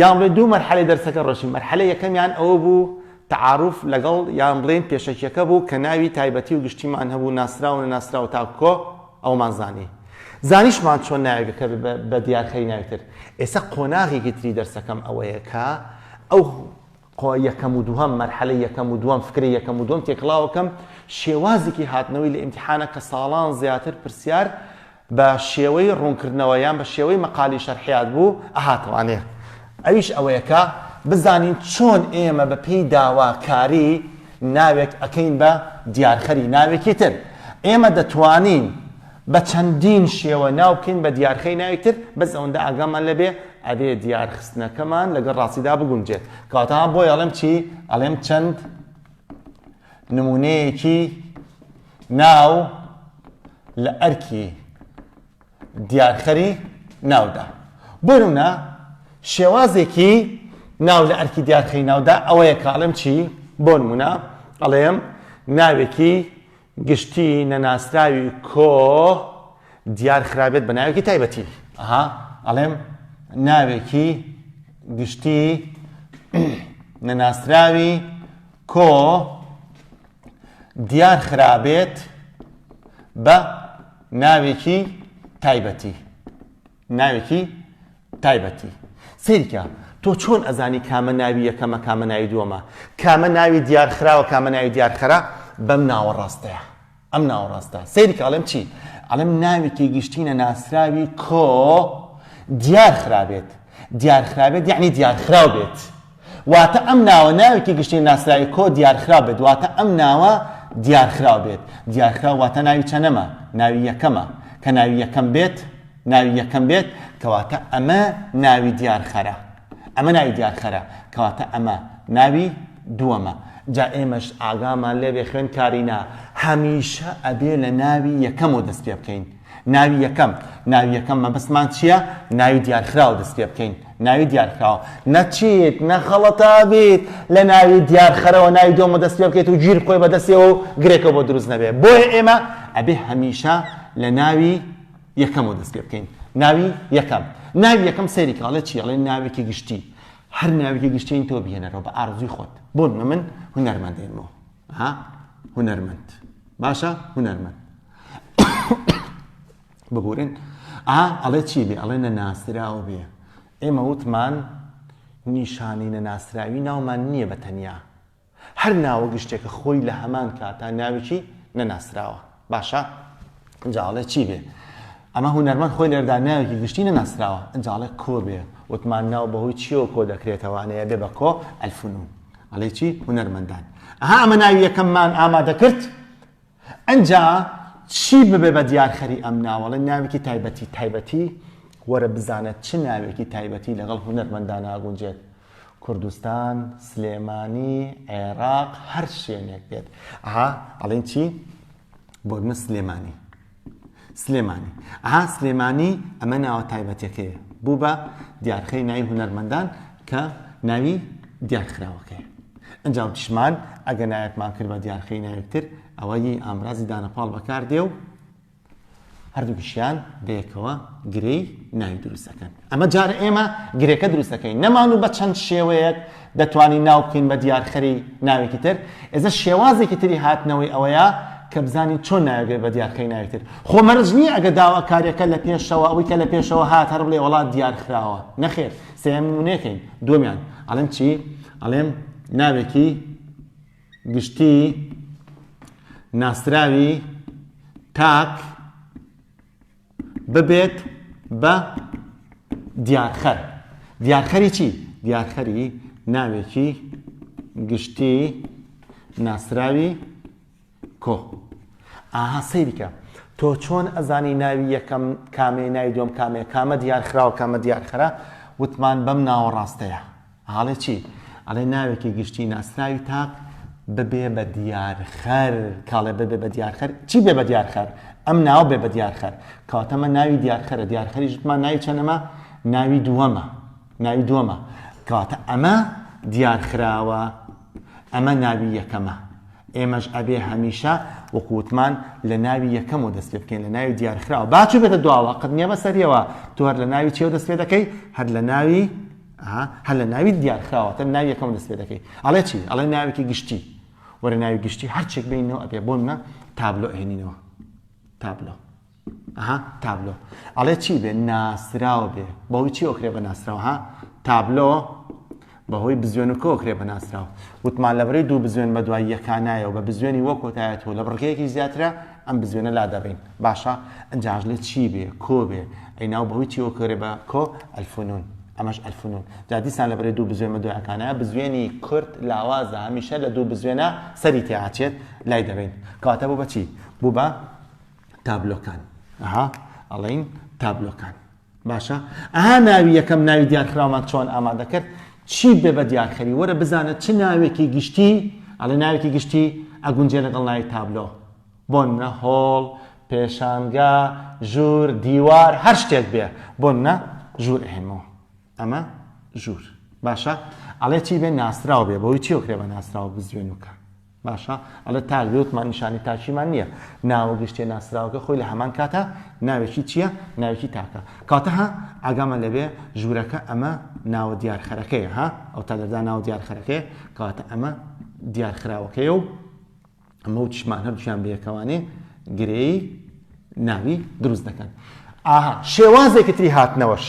یان بڵێ دوو مەرحەلەی دەرسەکە ڕۆشتین مەرحەلە یەکەمیان ئەوە بوو تعاروف لەگەڵ یان بڵێن پێشەکیەکە بوو کە ناوی تایبەتی و گشتیمان هەبوو ناسرا و نەناسرا و تاکۆ ئەومان زانیشمان چۆن ناوێکەکە بە دیارخەری ناوێتتر ئێستا قۆناغێکی تری دەرسەکەم ئەوەیە کە ئەو یەکەم و دووهەم مەرحەلە یەکەم و دووەم فکری یەکەم و دووەم تێکڵاوەکەم شێوازێکی هاتنەوەی لە ئیمتیحانە کە ساڵان زیاتر پرسیار بە شێوەی ڕوونکردنەوە یان بە شێوەی مەقالی شەرحیات بوو ئەهاتوانێ ئەویش ئەوەیە کە بزانین چۆن ئێمە بە پێی داواکاری ناوێک ئەکەین بە دیارخەری ناوێکی تر ئێمە دەتوانین بە چەندین شێوە ناو بکەین بە دیارخەی ناوێک تر بەس ئەوەندە ئاگامان لەبێ ئەبێ دیارخستنەکەمان لەگەڵ ڕاستیدا بگونجێت کاتە بۆی ئەڵێم چی ئەڵێم چەند نمونەیەکی ناو لە ئەرکی دیارخەری ناودا بۆ نمونە شێوازێکی ناو لە ئەرکی دیارخەری ناودا ئەوەیە کە ئەڵێم چی بۆ نمونە ئەڵێم ناوێکی گشتی نەناسراوی کۆ دیارخرابێت بە ناوێکی تایبەتی ئەڵێم ناوێکی گشتی نەناسراوی کۆ دیارخرابێت بە ناوێکی تایبەتی سیرکە تۆ چۆن ئەزانی کامە ناوی یەکەمە کامە ناوی دووەمە کامە ناوی دیارخراوە کامە ناوی دیارخەرە بەم ناوەڕاستەیە ئەم ناوەڕاستە سیرکە ئەڵێم چی ئەڵێم ناوێکی گشتی نەناسراوی کۆ دیارخرابێت یعنی دیارخراو بێت واتە ئەم ناوە ناوێکی گشتی نەناسراوی کۆ دیارخراو بێت واتە ئەم ناوە دیارخراو بێت دیارخراو واتە ناوی چەندەمە ناوی یەکەمە کە ناوی یەکەم بێت کەواتە ئەمە ناوی دیارخەرە کەواتە ئەمە ناوی دووەمە جا ئێمەش ئاگامان لێبێ خوێندکارینا هەمیشە ئەبێ لە ناوی یەکەمەوە دەست پێ بکەین ناوی یەکەم مەبەستمان چییە ناوی دیارخراوە دەست پێ بکەین ناوی دیارخراوە نەچیت نەخەڵەتا بێت لە ناوی دیارخەرەوە ناوی دووەمە دەست پێ بکەیت و گیر بخۆی بەدەستێەوە و گرێکەوە بۆ دروست نەبێ بۆیە ئێمە ئەبێ هەمیشە لە ناوی یەکەمەوە دەست پێ بکەین ناوی یەکەم سەیریکاڵە چی ئەڵێن ناوێکی گشتی هەر ناوێکی گشتین تۆ بهێنەرەوە بە ئارزووی خۆت بۆ من هونەرمەندێنمەوە هونەرمەند باشە هونەرمەند ببورن ئەڵێ چی بێ ئەڵێ نەناسراوە بێ ئێمە وتمان نیشانی نەناسراوی ناومان نییە بە تەنیا هەر ناوە گشتێکە خۆی لە هەمان کاتا ناوێکی نەناسراوە باشە ئەنجاڵێ چی بێ ئەمە هونەرمەند خۆی لێردا ناوێکی گشتی نەناسراوە ئەنجاڵێ کۆ بێ وتمان ناو بەهۆی چیەوە کۆ دەکرێتەوانەیە بێ بە کۆ ئەلفنون ئەڵێ چی هونەرمەندان ئەمە ناوی یەکەممان ئامادە کرد ئەنجا چی ببێ بە دیارخەری ئەم ناوەڵێ ناوێکی تایبەتی وەرە بزانێت چ ناوێکی تایبەتی لەگەڵ هونەرمەندان ئاگونجێت کوردستان سلێمانی عێراق هەر شوێنێک بێت ئەڵێن چی بۆ من سلێمانی سلێمانی ئەمە ناوە تایبەتەکەیە بوو بە دیارخەی ناوی هونەرمەندان کە ناوی دیارخراوەکەیە ئەنجا تیشمان ئەگە نایەکمان کرد بە دیارخەی ناوێکتر ئەوەی ئامرازی دانەپاڵ بەکاردێ و هەردووکیشیان بەیەکەوە گرەی ناوی دروستەکەن ئەمە جارە ئێمە گرێکە دروستەکەین نەمان و بە چەند شێوەیەک دەتوانین ناو بکەین بە دیارخەری ناوێکی تر ئێزە شێوازێکی تری هاتنەوەی ئەوەیە کە بزانین چۆن ناوێت بە دیارخەی ناوێتتر خۆمەرج نییە ئەگە داواکاریەکە لە پێشەوە ئەوەی کە لە پێشەوە هات هەر بڵێ وڵات دیارخراوە نەخێر سێمونێکین دومیان ئەڵێم چی ئەڵێم ناوێکی گشتی ناسراوی تاک ببێت بە دیارخەری چی؟ دیارخەری ناوێکی گشتی ناسراوی کۆ سەیریکە تۆ چۆن ئەزانی ناوی یەکەم کامێ ناوی دوم کامە دیارخراوە کامە دیارخەرە وتمان بەم ناوە ڕاستەیە هاڵێ چی؟ ئەڵێ ناوێکی گشتی ناسراوی تاک ببێ بە دیارخەر کاڵێ ببێ بە دیارخەر چی بێ بە دیارخەر؟ ئەم ناو بێ بە دیارخەر کاتەمە ناوی دیارخەرە دیارخەری ژتمان ناوی چەندەمە؟ ناوی دووەمە کاتە ئەمە دیارخراوە ئەمە ناوی یەکەمە ئێمەش ئەبێ هەمیشە وەکووتمان لە ناوی یەکەم و دەست پێ بکەین لە ناوی دیارخراوە باچوو بێتە دواوە قەت نییە بەسەریەوە تۆ هەر لە ناوی چێوە دەست پێ دەکەی هەر لە ناوی دیارخراوە تە ناوی یەکەم دەست پێ دەکەی ئەڵێ چی؟ ئەڵێ ناوێکی گشتی وەرە ناوی گشتی هەرچێک بینەوە ئەبێ بۆ منە تابلۆ ئەهێنینەوە تابلۆ ئەڵێ چی بێ؟ ناسراوە بێ بەهۆی چی ئۆکرێ بە ناسراوە تابلۆ بەهۆی بزوێن و کۆکرێ بە ناسراوە وتمان لەبەرەی دوو بزوێن بە دوای یەکانایە و بە بزوێنی وەکۆتایەتەوە لە بڕکەیەکی زیاترە ئەم بزوێنە لا دەبین باشە ئەنجاژ لێ چی بێ؟ کۆ بێ ئەیناو بەهۆی چی ئۆکرێ بە کۆ ئەلفنون ئەمەش ئەلفنون جادیسان لەبەرەی دوو بزوێن بە دوای یەکانایە بزوێنی کورد لاوازە هەمیشە لە دوو بزوێنە سەری تێهاچێت لای دەبین کاتە بوو بە چی؟ بوو بە تابلۆکان ئەڵین تابلۆکان باشە ناوی یەکەم ناوی دیارخراومان چۆن ئامادە کرد چی بێ بە دیارخەری وەرە بزانێت چ ناوێکی گشتی ئەڵێ ناوێکی گشتی ئەگونجێ لەگەڵ ناوی تابلۆ بۆ منە هۆڵ پێشانگا ژوور دیوار هەر شتێک بێ بۆ منە ژوور ئەهێنمەوە ئەمە ژوور باشە ئەڵێ چی بێ؟ ناسرااو بێ بەوەی چی ئۆکرێ بە ناسراوە بزوێن وکە باشە ئەڵێ تاک بێوتمان نیشانی تاچیمان نییە ناوە گشتێ ناسراوەکە خۆی لە هەمان کاتە ناوێکی چییە؟ ناوێکی تاکە کاتە ئاگامە لەبێ ژوورەکە ئەمە ناوە دیارخەرەکەیە ئەو تا دەردا ناوە دیارخەرەکەیە کاتە ئەمە دیارخراوەکەیە و ئەمە و چشمان هەردووشیان بەیەکەوانێ گرەی ناوی دروست دەکەن شێوازێکی تری هاتنەوەش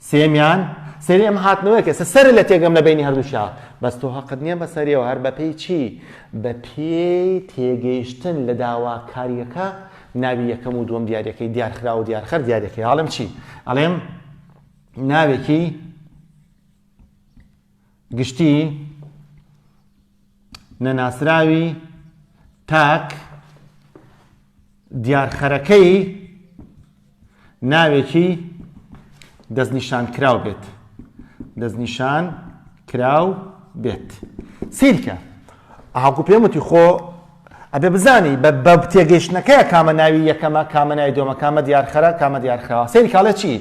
سێمیان سەری ئەم هاتنەوەیەکە سەر لە تێگەم لە بینی هەردووشیان بەس تۆ هەقت نییە بەسەریەوە هەر بەپێی چی؟ بەپێی تێگەیشتن لە داواکاریەکە ناوی یەکەم و دووەم دیارەکەی دیارخرا و دیارخەر دیارەکەی هەڵم چی؟ ئەڵێم ناوێکی گشتی نەناسراوی تاک دیارخەرەکەی ناوێکی دەستنیشان کراو بێت دەستنیشان کراو بێت سیرکە ئاهاکو پێم وتی خۆ ئەبێ بزانی بە تێگەیشتنەکەیە کامە ناوی یەکەمە کامە ناوی دووەمە کامە دیارخەرە کامە دیارخراوە سیرکاڵە چی؟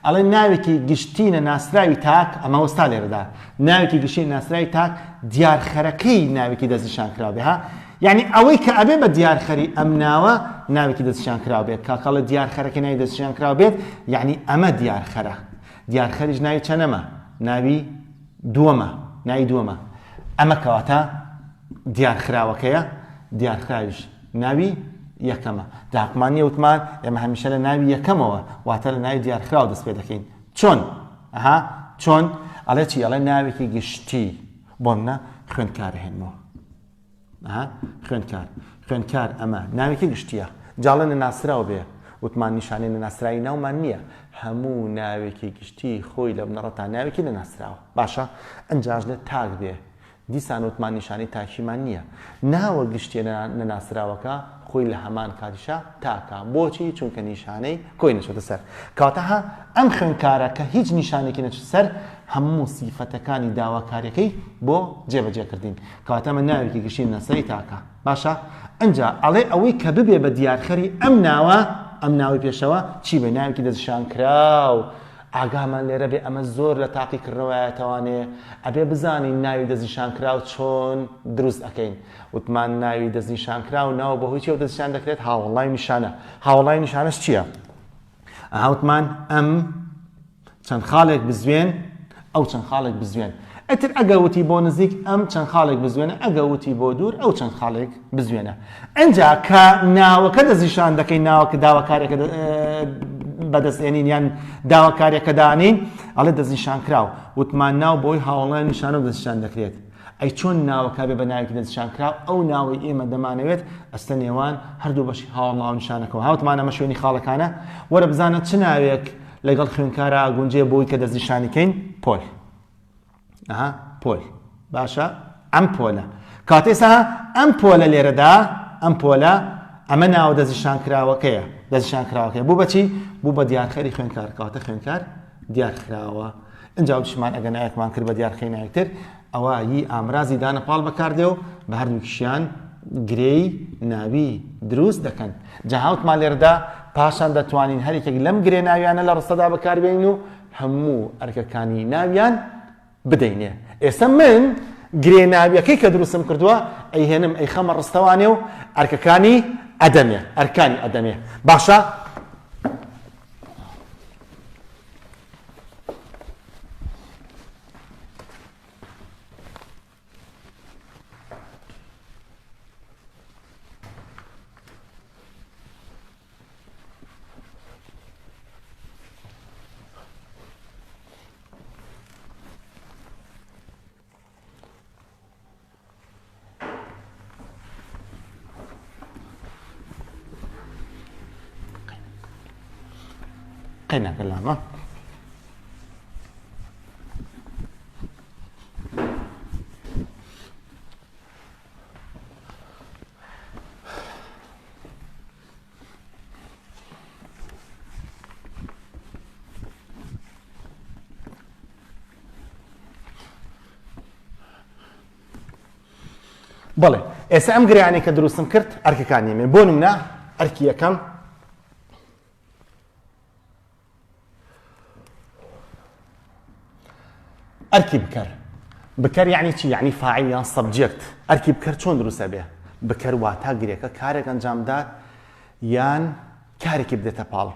ئەڵێ ناوێکی گشتینە ناسراوی تاک ئەمە وەستا لێرەدا ناوێکی گشتینە ناسراوی تاک دیارخەرەکەی ناوێکی دەستنیشان کراو بێ یعنی ئەوەی کە ئەبێ بە دیارخەری ئەم ناوە ناوێکی دەستنیشان کراو بێت کاکەڵە دیارخەرەکەی ناوی دەستنیشان کراو بێت یعنی ئەمە دیارخەرە دیارخەریش ناوی چەندەمە؟ ناوی دووەمە ئەمە کەواتە دیارخراوەکەیە دیارخراویش ناوی یەکەمە داقمانی وتمان ئێمە هەمیشە لە ناوی یەکەمەوە واتە لە ناوی دیارکراوە دەست پێ دەکەین چۆن ئەڵێ چی ئەڵێ ناوێکی گشتی بۆ منە خوێندکار هێنمەوە خوێندکار ئەمە ناوێکی گشتیە جاڵە نەناسراوە بێ وتمان نیشانەی نەناسرایی ناومان نییە هەموو ناوێکی گشتی خۆی لە بنەڕەتا ناوێکی نەناسراوە باشە ئەنجاش لێ تاک بێ دیسان وتمان نیشانەی تاکیمان نییە ناوە گشتیە نەناسراوەکە خۆی لە هەمان کاتیشا تاکە بۆچی چونکە نیشانەی کۆی نەچۆتە سەر کاتەها ئەم خوێندکارە کە هیچ نیشانێکی نەچێت سەر هەموو سیفەتەکانی داواکاریەکەی بۆ جێبەجێکردین کاتەمە ناوێکی گشتی نەسەری تاکە باشە ئەنجا ئەڵێ ئەوەی کە ببێ بە دیارخەری ئەم ناوی پێشەوە چی بێ ناوێکی دەستنیشان کراو ئاگامان لێرە بێ ئەمە زۆر لە تاقیکردنەوەیەتەوانێ ئەبێ بزانین ناوی دەستنیشان کراو چۆن دروست ئەەکەین وتمان ناوی دەستنیشان کراو ناو بەهۆی چی دەستنیشان دەکرێت هاوڵای نیشانە هاوڵای نیشانەش چییە؟ وتمان ئەم چەند خاڵێک بزوێن ئەو چەند خاڵێک بزوێن ئەتر ئەگەوتی بۆ نزیک ئەم چەند خاڵێک بزوێنە ئەگەوتی بۆ دوور ئەو چەند خاڵێک بزوێنە ئەنجا کە ناوەکە دەستنیشان دەکەین ناوەکە داواکارێکە بەدەستێنین یان داواکاریەکە دانین ئەڵێ دەستنیشان کراو وتمان ناو بۆی هاوڵای نیشانە دەستنیشان دەکرێت ئەی چۆن ناوەکە بێ بە ناوێکی دەستنیشان کراو ئەو ناوی ئێمە دەمانەوێت ئەستە نێوان هەردوو بەشی هاوڵاو نیشانەکەەوە هاوتمان ئەمە شوێنی خاڵەکانە وەرە بزانە چ ناوێک لەگەڵ خوێندکارە گونجێ بۆی کە دەستنیشانیکەین پۆل پۆل باشە ئەم پۆلە کاتێسا ئەم پۆلە لێرەدا ئەم پۆلە ئەمە ناو دەستنیشان کراوەکەیە دەستنیشان کراوەکەیە بوو بەچی بوو بە دیارخەری خوێندکار کاتە خوێندکار دیارکراوە ئەنجا شمان ئەگەر نایەکمان کرد بە دیارخەی نایەکتر ئەوە هی ئامرازی دانە پاڵ بەکاردێ و بە هەردووکیشیان گرێی ناوی دروست دەکەن جا هاوتمان لێرەدا پاشان دەتوانین هەرێکێک لەم گرێ ناویانە لە ڕستەدا بەکاربێنین و هەموو ئەرکەکانی ناویان بدەینێ ئێستا من گرێ ناویەکەی کە دروستم کردووە ئەیهێنم ئەی خەمە ڕستەوانێ و ئەرکەکانی ئەدەمێ باشە قينا كلامه بەڵێ ئێستا ئەم گریانەی کە دروستم کرد ئەرکەکانی من بۆ نمونە ئەرکی یەکەم ئەرکی بکەر یعنی چی یعنی فاعیل یان سەبجێکت ئەرکی بکەر چۆن دروستە بێ بکەر واتە گرێکە کارێک ئەنجامدات یان کارێکی بدێتە پاڵ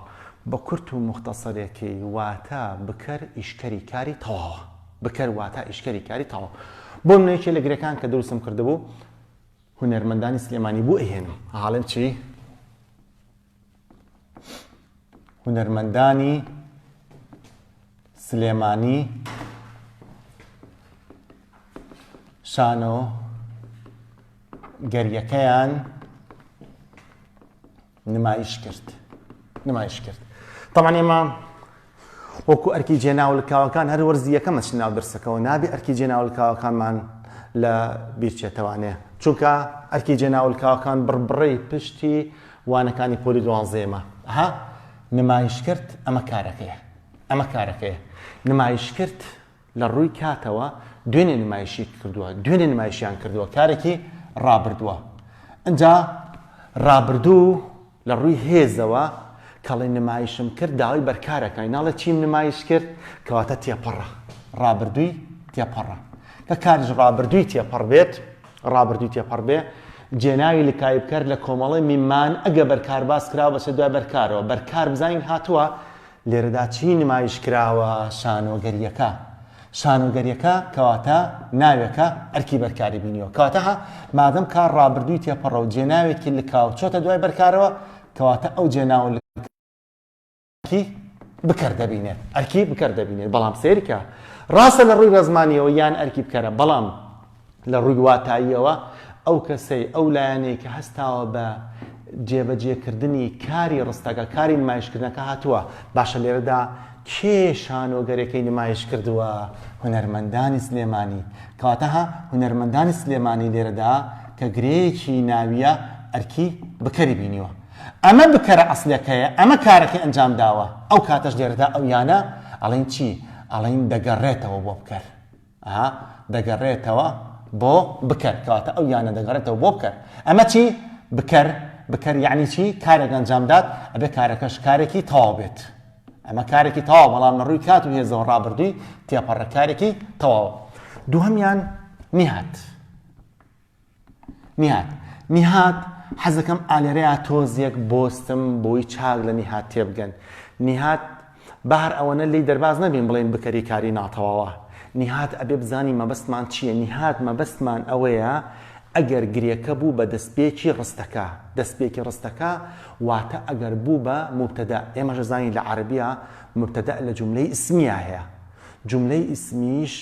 بە کورت و مختصرێکی واتە بکەر ئیشکەری کاری تەواوە بکەر واتە ئیشکەری کاری تەواو بۆ منێکی لە گرێکان کە دروستم کردبوو هونەرمەندانی سلێمانی بوو ئەهێنم حاڵم چی هونەرمەندانی سلێمانی شانۆ گەریەکەیان نمایش کرد طبعا ئێمە وەکو ئەرکی جێناولکاوەکان هەر وەرزی یەکەمەش ناو درسەکەەوە نابێ ئەرکی جێناولکاوەکانمان لە بیرچێتەوانێ چونکە ئەرکی جێناولکاوەکان بڕبڕی پشتی وانەکانی پۆلی دوانزەیەمە نمایش کرد ئەمە کارەکەیە نمایش کرد لە ڕووی کاتەوە دوێنێ نمایشیان کردووە کارێکی ڕابردووە ئەنجا ڕابردوو لە ڕووی هێزەوە کەڵێ نمایشم کرد داوای بەرکارەکەی ناڵە چیم نمایش کرد کەواتە تێپەڕە ڕابردووی تێپەڕە کە کارش ڕابردووی تێپەڕ بێ جێناوی لکای بکەر لە کۆمەڵی میمان ئەگە بەرکار باس کراوە بەسە دوای بەرکارەوە بەرکار بزانین هاتووە لێرەدا چی نمایش کراوە شانۆگەریەکە شانۆگەریەکە کەواتە ناوێکە ئەرکی بەرکاری بینیەوە کەواتە مادەم کار ڕابردووی تێپەڕە و جێناوێکی لکاو چۆتە دوای بەرکارەوە کەواتە ئەو جێناوە ئەرکی بکردەبینێت ئەرکی بکردەبینێت بەڵام سێریکە ڕاستە لە ڕووی ڕزمانیەوە یان ئەرکی بکەرە بەڵام لە ڕووی واتاییەوە ئەو کەسەی ئەو لایەنەی کە هەستاوە بە جێبەجێکردنی کاری ڕستەکە کاری نمایشکردنەکە هاتووە باشە لێرەدا کێ شانۆگەرەکەی نمایش کردووە هونەرمەندانی سلێمانی کەواتە هونەرمەندانی سلێمانی لێرەدا کە گرەیەکی ناویە ئەرکی بکەری بینیوە ئەمە بکەرە ئەسلەکەیە ئەمە کارەکەی ئەنجام داوە ئەو کاتەش لێرەدا ئەو یانە ئەڵێن چی ئەڵێن دەگەڕێتەوە بۆ بکەر دەگەڕێتەوە بۆ بکەر کەواتە ئەو یانە دەگەڕێتەوە بۆ بکەر ئەمە چی بکەر یعنی چی کارێک ئەنجامدات ئەبێ کارەکەش کارێکی تەواو بێت ئەمە کارێکی تەواو بەڵام لە ڕووی کات و هێزەوە ڕابردووی تێپەڕە کارێکی تەواو دووهەمیان نیهات حەزەکەم ئالێرەیە تۆزیەک بۆستم بۆی چاک لە نیهات تێبگەن نیهات بەهەر ئەوەنە لی دەرباز نەبین بڵێن بکەری کاری ناتەواوە نیهات ئەبێ بزانی مەبەستمان چییە نیهات مەبەستمان ئەوەیە ئەگەر گرێکە بوو بە دەستپێکی ڕستەکە واتە ئەگەر بوو بە مبتەدا ئێمەش زانی لە عەرەبیە مبتەدا لە جوملەی ئیسمیە هەیە جوملەی ئیسمیش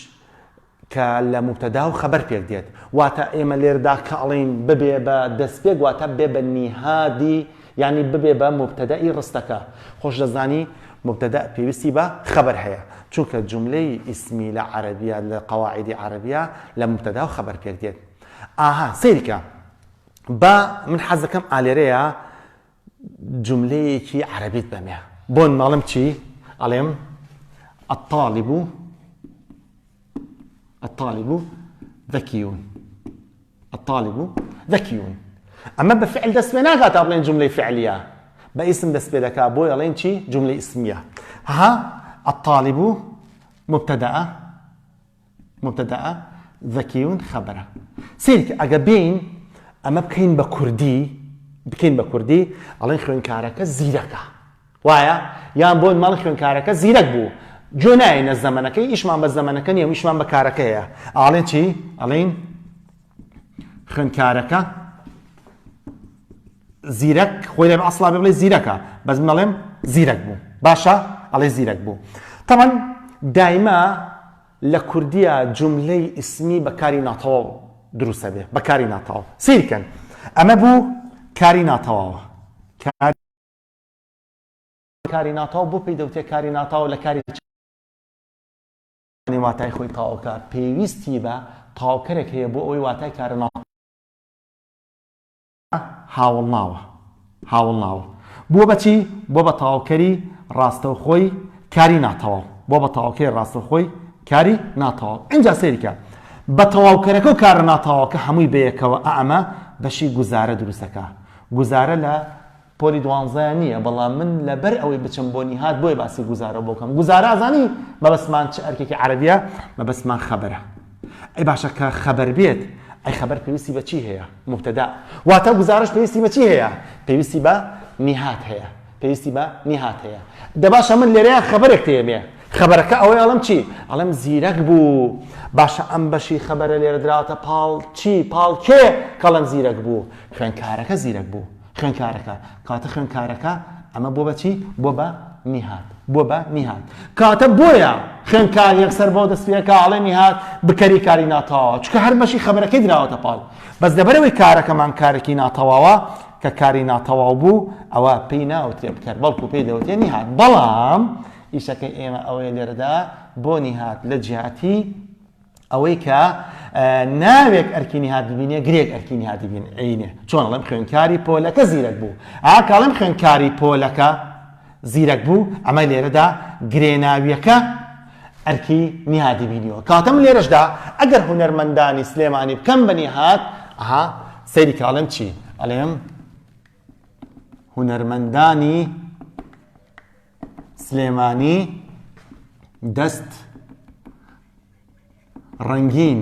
کە لە مبتەدا و خەبەر پێک دێت واتە ئێمە لێردا کە ئەڵێن ببێ بە دەستپێک واتە بێ بە نیهادی یعنی ببێ بە مبتەدای ڕستەکە خۆش دەزانی مبتەدا پێویستی بە خەبەر هەیە چونکە جوملەی ئیسمی لە عەرەبیە لە قەواعیدی عەرەبیە لە مبتەدا و خەبەر پێک دێت سیریکە با من حەزەکەم ئالێرەیە جوملەیەکی عەرەبیت بەمێ بۆن ماڵم چی ئەڵێم الطالب ذكيون ئەمە بە فعل دەست پێ ناکات بڵێن جوملەی فعلیە بە ئیسم دەست پێ دەکات بۆی ئەڵێن چی جوملەی ئیسمیە الطالب مبتدأ ذكيون خبرە سیرکە ئەگە بین ئەمە بکەین بە کوردی ئەڵێن خوێندکارەکە زیرەکە وایە یان بۆن ماڵ خوێندکارەکە زیرەک بوو جۆ نایەنە زەمەنەکەی ئیشمان بە زەمەنەکە نیە ئیشمان بە کارەکەیە ئاڵێن چی ئەڵێن خوێندکارەکە زیرەک خۆی لێ ئەسڵا بڵێ زیرەکە بەس مەڵێم زیرەک بوو باشە ئەڵێ زیرەک بوو تەمەن دایما لە کوردیە جوملەی ئیسمی بەکاری ناتەواو دروستە بێ بەکاری ناتەواو سیرکەن ئەمە بوو کاری ناتەواوە کاری ناتەواو بۆ پێی دەوتێ کاری ناتەواو لە کاری واتای خۆی تەواوکە پێویستی بە تەواوکەرێک هەیە بۆ ئەوەی واتای کارە ناتەواو هاوڵ ناوە بۆ بەچی بۆ بە تەواوکەری ڕاستەوخۆی کاری ناتەواو بۆ بە تەواوکەری ڕاستەوخۆی کاری ناتەواو اینجا سێریکە بە تەواوکەرەکە و کارە ناتەواوکە هەمووی بەیەکەوە ئەمە بەشی گوزارە دروستەکە گوزارە لە پۆلی 12 نییە بەڵام من لەبەر ئەوەی بچم بۆ نیهات بۆی باسی گوزارە بۆکەم گوزارە ئازانی مەبەستمان چ ئەرکێکی عەرەبیە مەبەستمان خەبەرە ئەی باشە کە خەبەر بێت ئەی خەبەر پێویستی بە چی هەیە مبتەدا واتە گوزارش پێویستی بە چی هەیە پێویستی بە نیهات هەیە دەباشە من لێرەیە خەبەرێک تێبێ خەبەرەکە ئەوەی ئەڵم چی ئەڵم زیرەک بوو باشە ئەم بەشی خەبەرە لێرە دراوەتە پاڵ کێ کەڵم زیرەک بوو خوێندکارەکە زیرەک بوو خوێندکارەکە کاتە خوێندکارەکە ئەمە بۆ بە چی بۆ بە نیهات کاتە بۆیە خوێندکار یەکسەر بۆ دەست پێکە ئەڵێ نیهات بکەری کاری ناتەواوە چونکە هەر بەشی خەبەرەکەی دراوەتە پاڵ بەس دەبەرەوەی کارەکەمان کارێکی ناتەواوە کە کاری ناتەواو بوو ئەوە پێی ناوترێ بکەر بەڵکو پێی دەوتێ نیهات بەڵام ئیشەکەی ئێمە ئەوەیە لێرەدا بۆ نیهات لە جیهاتی ئەوەی کە ناوێک ئەرکی نیهات ببینێ گرێک ئەرکی نیهات ببینێ چۆن ئەڵێم خوێندکاری پۆلەکە زیرەک بوو ئاکەڵێم خوێندکاری پۆلەکە زیرەک بوو ئەمە لێرەدا گرێناویەکە ئەرکی نیهاتی بینیەوە کاتەم لێرەشدا ئەگەر هونەرمەندانی سلێمانی بکەم بە نیهات سەیری کاڵێم چی ئەڵێم هونەرمەندانی سلێمانی دەست ڕەنگین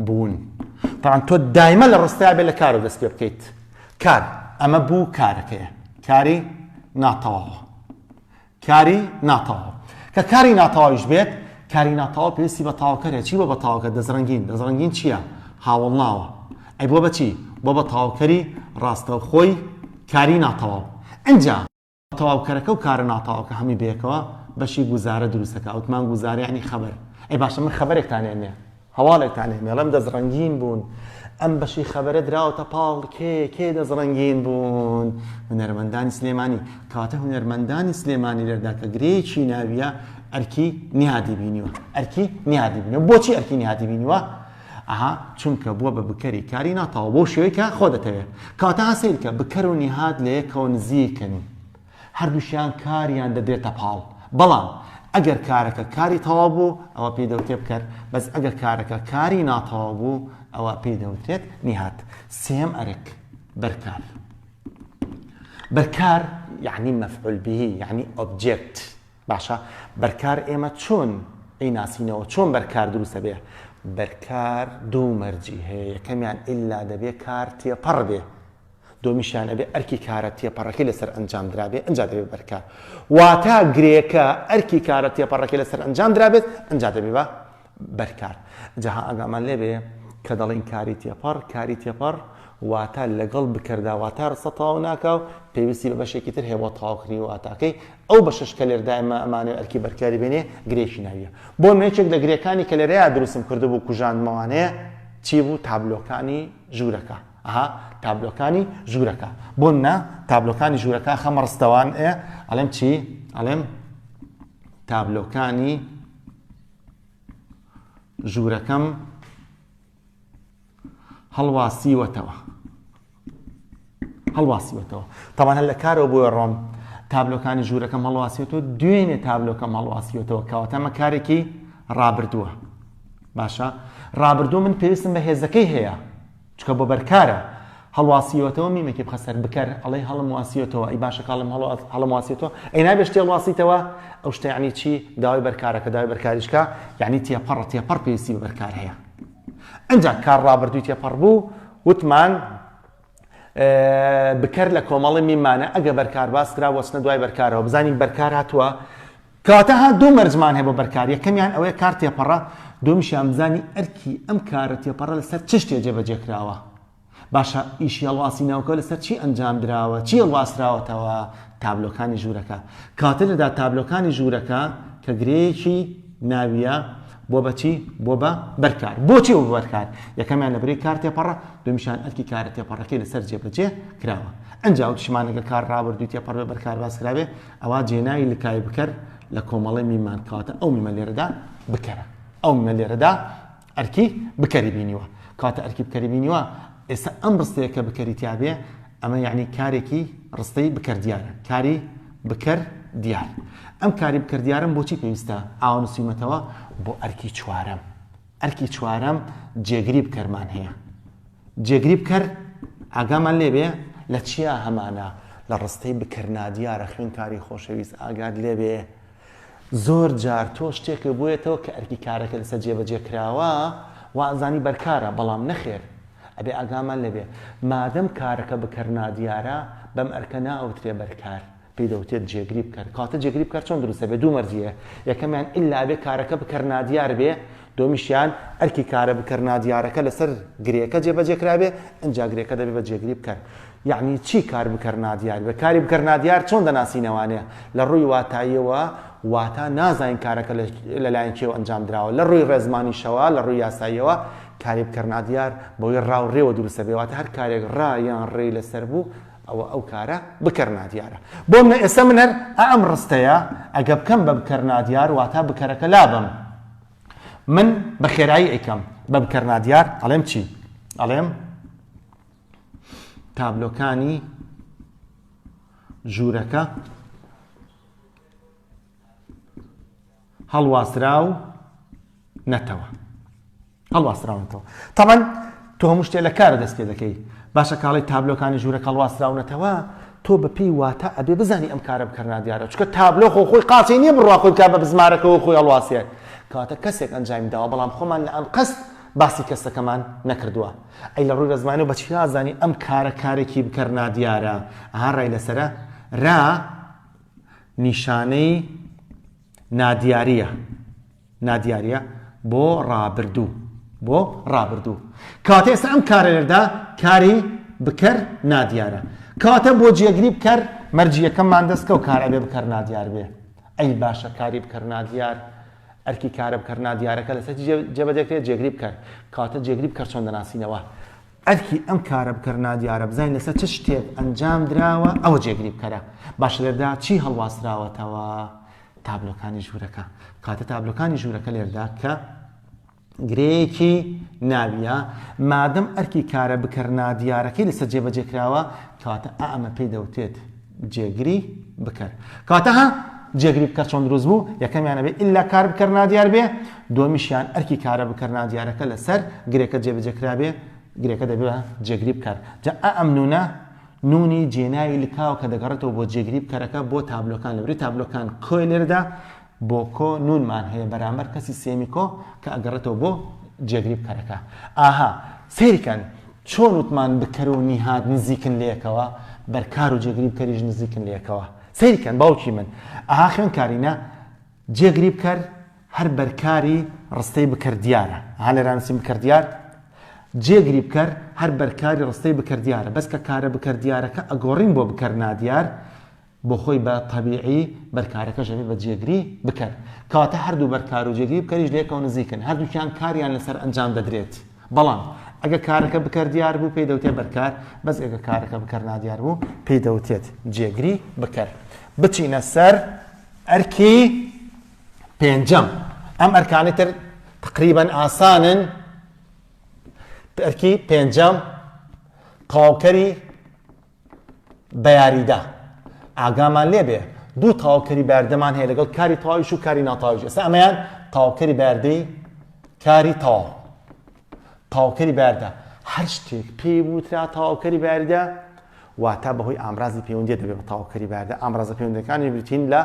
بوون طبعا تۆ دایمە لە ڕستەیە بێ لە کار و دەست پێ بکەیت کار ئەمە بوو کارەکەیە کاری ناتەواوە کە کاری ناتەواویش بێت کاری ناتەواو پێویستی بە تاواکەرێ چی بۆ بە تاواکە دەزڕنگین چییە هاوڵ ناوە ئەی بۆ بەچی بۆ بە تاواکەری ڕاستەوخۆی کاری ناتەواو ئەنجا تەواوکەرەکە و کارە ناتەواوکە هەمی بەیەکەوە بەشی گوزارە دروستەکە ئەوتمان گوزارە یعنی خەبەر ئەی باشە من خەبەرێکتانێنێ هەواڵێکتانێ مێڵەم دەزڕنگین بوون ئەم بەشی خەبەرە دراوەتە پاڵ کێ دەزڕنگین بوون هونەرمەندانی سلێمانی کاتە هونەرمەندانی سلێمانی لێردا کە گرێکی ناویە ئەرکی نیهادی بینیوە بۆچی ئەرکی نیهادی بینیوە ئەها چونکە بووە بە بکەری کاری ناتەواو بۆ شێوەیەکە خۆ دەتەوێت کاتە هەسەیت کە بکەر و نیهاد لە یەکەوە نزیکن هەردووشیان کاریان دەدرێتە پاڵ بەڵام ئەگەر کارەکە کاری تەواو بوو ئەوە پێی دەوتێ بکەر بەس ئەگەر کارەکە کاری ناتەواو بوو ئەوە پێی دەوترێت نیهات سێم ئەرک بەرکار یعنی مەفعول به یعنی ئۆبجێکت باشە بەرکار ئێمە چۆن ئەیناسینەوە چۆن بەرکار دروستە بێ بەرکار دوو مەرجی هەیە یەکەمیان ئیلا دەبێ کار تێپەڕ بێ دومیشیان ئەبێ ئەرکی کارە تێپەڕەکەی لەسەر ئەنجام درابێ ئەنجا دەبێت بەرکار واتە گرێکە ئەرکی کارە تێپەڕەکەی لەسەر ئەنجام درابێت ئەنجا دەبێت بە بەرکار جاها ئاگامان لێبێ کە دەڵێن کاری تێپەڕ واتە لەگەڵ بکەردا واتە ڕستە تەواو ناکاو پێویستی بە بەشێکی تر هەیە بۆ تەواوکردنی واتاکەی ئەو بەشش کە لێردا ئێمە ئەمانەوێت ئەرکی بەرکاری بێنێ گرێکی ناویە بۆ نوێچێک لە گرێکانی کە لێرەیە دروستم کردبوو کوژاندمەوانەیە چی بوو تابلۆکانی ژوورەکە تابلۆکانی ژوورەکە بۆ نە تابلۆکانی ژوورەکە خەمە ڕستەوان ئەڵێم چی ئەڵێم تابلۆکانی ژوورەکەم هەڵواسیوەتەوە تاوان هەل لە کارەوە بۆیە ڕۆم تابلۆکانی ژوورەکەم هەڵواسیوەتەوە دوێنێ تابلۆکەم هەڵواسیوەتەوە کەواتە ئەمە کارێکی ڕابردووە باشە ڕابردوو من پێویستم بە هێزەکەی هەیە چکە بۆ بەرکارە هەڵواسیوەتەوە میمێکی بخەسەر بکەر ئەڵێ هەڵم واسیوەتەوە ئەی باشە کاڵم هەڵم واسیوەتەوە ئەی نابێ شتێ هەڵواسیتەوە ئەو شتە یعنی چی داوای بەرکارەکە داوای بەرکاریشکە یعنی تێپەڕ پێویستی بە بەرکار هەیە ئەنجا کار ڕابردووی تێپەڕ بوو وتمان بکەر لە کۆمەڵی میمانە ئەگە بەرکار باسکرا وەچنە دوای بەرکارەوە بزانین بەرکار هاتووە کەواتە دوو مەرجمان هەیە بۆ بەرکار یەکەمیان ئەوەیە کار تێپەڕە دومیشیان بزانی ئەرکی ئەم کارە تێپەڕە لەسەر چ شتێ جێبەجێکراوە باشە ئیشی هەڵواسینەوەکە لەسەر چی ئەنجام دراوە چی هەڵواسراوەتەوە تابلۆکانی ژوورەکە کاتە لەدا تابلۆکانی ژوورەکە کە گرێیەکی ناویە بۆ بەچی بۆ بە بەرکار بۆچی بۆ بەرکار یەکەمیان لەبەرەی کار تێپەڕە دومیشیان ئەرکی کارە تێپەڕەکەی لەسەر جێبەجێ کراوە ئەنجا وتشمانەگە کار ڕابردووی تێپەڕ بە بەرکار باسکراوێ ئەوە جێناوی لکای بکەر لە کۆمەڵی میمان کاتە ئەو میمە لێرەدا بکەرە ئەو میمە لێرەدا ئەرکی بکەری بینیوە کاتە ئەرکی بکەری بینیوە ئێستا ئەم ڕستەیە کە بکەری تیابێ ئەمە یعنی کارێکی ڕستەی بکەر دیارە کاری بکەر دیار ئەم کاری بکەر دیارم بۆچی پێویستە ئاوانوسیمەتەوە بۆ ئەرکی چوارەم جێگری بکەرمان هەیە جێگری بکەر ئاگامان لێبێ لە چیا هەمانە لە ڕستەی بکەرنادیارە خوێنکاری خۆشەویست ئاگاد لێبێ زۆر جار تۆ شتێکە بووێتەوە کە ئەرکی کارەکە لەسەر جێبەجێ کراوە وازانی بەرکارە بەڵام نەخێر ئەبێ ئاگامان لێبێ مادەم کارەکە بکەرنادیارە بەم ئەرکە ناوترێ بەرکار پێی دەوتێت جێگری بکەر کاتە جێگری بکەر چۆن دروستە بێ دوو مەرجیە یەکەمیان ئیلا بێ کارەکە بکەرنادیار بێ دومیشیان ئەرکی کارە بکەرنادیارەکە لەسەر گرێەکە جێبەجێکرابێ ئەنجا گرێەکە دەبێت بە جێگری بکەر یعنی چی کار بکەرنادیار بە کاری بکەرنادیار چۆن دەناسینەوانەیە لە ڕووی واتاییەوە واتە نازانین کارەکە لەلایەن کێوە ئەنجام دراوە لە ڕووی ڕێزمانیشەوە لە ڕووی یاساییەوە کاری بکەرنادیار بەوەی ڕاوڕێوە دروستە بێ واتە هەر کارێک ڕایان ڕێی لەسەر بوو ئەو کارە بکەرنادیارە بۆ منە ئێستا من هەر ئەم ڕستەیە ئەگە بکەم بە بکەرنادیار واتە بکەرەکە لابم من بە خێرایی ئەیکەم بە بکەرنادیار ئەڵێم چی ئەڵێم تابلۆکانی ژوورەکە هەڵواسراونەتەوە تاوان تۆ هەموو شتێ لە کارە دەست پێ دەکەی باشە کاڵی تابلۆکانی ژوورەکە هەڵواسراونەتەوە تۆ بەپێی واتە ئەبێ بزانی ئەم کارە بکەرنادیارە چکە تابلۆ خۆی قاچی نییە بڕوا خۆی کا بە بزمارەکەەوە خۆی هەڵواسێ کاتە کەسێک ئەنجامی داوە بەڵام خۆمان لە ئەم قەست باسی کەسەکەمان نەکردووە ئەی لە ڕووی ڕێزمانی و بەچی نازانی ئەم کارە کارێکی بکەرنادیارە ئەها ڕای لەسەرە را نیشانەی نادیاریە نادیاریە بۆ ڕابردوو کاتە ئێستا ئەم کارە لێرەدا کاری بکەر نادیارە کاتە بۆ جێگری بکەر مەرجیەکەممان دەستکە و کارە بێ بکەر نادیار بێ ئەی باشە کاری بکەر نادیار ئەرکی کارە بکەر نادیارەکە لەسەر جێبەجێکرێت جێگری بکەر کاتە جێگری بکەر چۆن دەناسینەوە ئەرکی ئەم کارە بکەر نادیارە بزانین لەسەر چ شتێک ئەنجام درراوە ئەوە جێگری بکەرە باشە لێرەدا چی هەڵواستراوەتەوە تابلۆکانی ژوورەکە کاتە تابلۆکانی ژوورەکە لێرەدا کە گرەیەکی ناویە مادەم ئەرکی کارە بکەر نادیارەکەی لەسەر جێبەجێکراوە کاتە ئەمە پێی دەوتێت جێگری بکەر کاتە ها جێگری بکەر چۆن دروست بوو یەکەمیانە بێ ئللا کار بکەر نادیار بێ دومیشیان ئەرکی کارە بکەر نادیارەکە لەسەر گرێکە جێبەجێکرا بێ گرێکە دەبێت جێگری بکەر جا ئەم نونی جێناوی لکاو کە دەگەڕێتەوە بۆ جێگری بکەرەکە بۆ تابلۆکان لەبری تابلۆکان کۆی لێرەدا بۆ کۆ نونمان هەیە بەرامبەر کەسی سێمی کۆ کە ئەگەڕێتەوە بۆ جێگری بکەرەکە ئاها سەیریکەن چۆن وتمان بکەر و نیهاد نزیکن لەیەکەوە بەرکار و جێگری بکەریش نزیکن لەیەکەوە سەیریکەن باوکی من ئاها خوێنکارینە جێگری بکەر هەر بەرکاری ڕستەی بکەر دیارە ها لێرانسی بکەر دیار جێگری بکەر هەر بەرکاری ڕستەی بکەر دیارە بەس کە کارە بکەر دیارەکە ئەگۆڕین بۆ بکەر نادیار بۆ خۆی بە طبیعی بەرکارەکە ژەبێ بە جێگری بکەر کاتە هەردوو بەرکار و جێگری بکەریش لەیەکەوە نزیکن هەردووکیان کاریان لەسەر ئەنجام دەدرێت بەڵام ئەگە کارەکە بکەر دیار بوو پێی دەوتێت بەرکار بەس ئەگە کارەکە بکەر نادیار بوو پێی دەوتێت جێگری بکەر بچینە سەر ئەرکی پێنجەم ئەم ئەرکانی تر تقریبا ئاسانن ئەرکی پێنجەم تەواوکەری بەیاریدا ئاگامان لێبێ دوو تەواوکەری بەردەمان هەیە لەگەڵ کاری تەواویش و کاری ناتەواویش ئێستا ئەمەیان تەواوکەری بەردەی کاری تەواو تەواوکەری بەردە هەر شتێک پێی وترا تەواوکەری بەردە واتە بەهۆی ئامرازی پەیوەندی دەبێت بە تەواوکەری بەردە ئامرازە پەیوەندەکانی بریتین لە